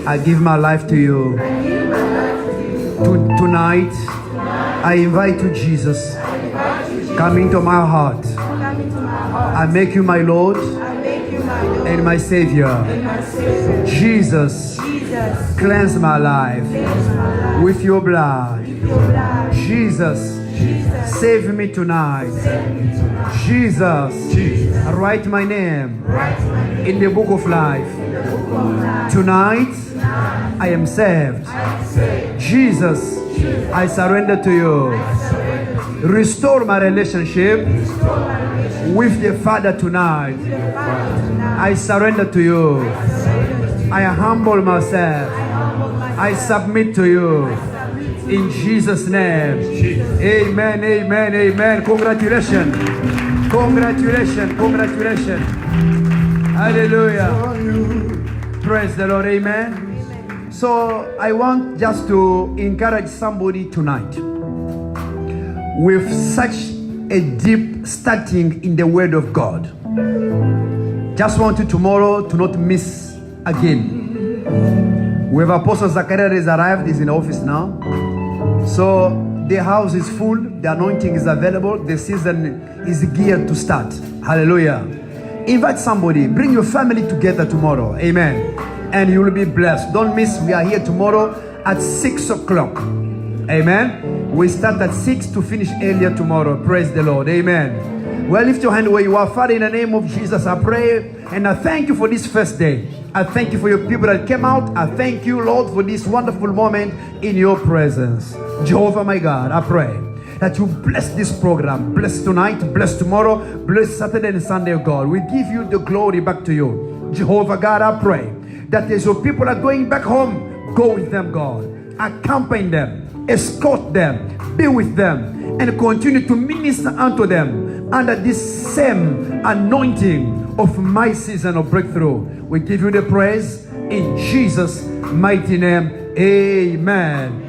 I give my life to you. Tonight, I invite you, Jesus. Come into my heart. I make you my Lord and my Savior. Jesus, cleanse my life with your blood. Jesus, save me tonight. Jesus, write my name in the book of life. Tonight, I am saved. Jesus, I surrender to you. Restore my relationship with the Father tonight. I surrender to you. I humble myself. I submit to you. In Jesus' name. Amen, amen, amen. Congratulations. Congratulations, congratulations. Hallelujah. Praise the Lord, amen. So I want just to encourage somebody tonight with such a deep starting in the Word of God. Just want you tomorrow to not miss again. We have Apostle Zachariah has arrived, he's in the office now. So the house is full, the anointing is available, the season is geared to start. Hallelujah. Invite somebody, bring your family together tomorrow. Amen. And you will be blessed. Don't miss, we are here tomorrow at 6 o'clock. Amen. We start at 6 to finish earlier tomorrow. Praise the Lord. Amen. Well, lift your hand where you are. Father, in the name of Jesus, I pray and I thank you for this first day. I thank you for your people that came out. I thank you, Lord, for this wonderful moment in your presence. Jehovah, my God, I pray that you bless this program. Bless tonight, bless tomorrow, bless Saturday and Sunday, God. We give you the glory back to you. Jehovah, God, I pray that as your people are going back home, go with them, God. Accompany them, escort them, be with them, and continue to minister unto them under this same anointing of my season of breakthrough. We give you the praise in Jesus' mighty name. Amen.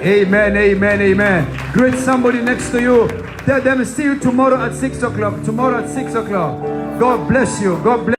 Amen, amen, amen. Greet somebody next to you. Tell them, see you tomorrow at 6 o'clock. Tomorrow at 6 o'clock. God bless you. God bless you.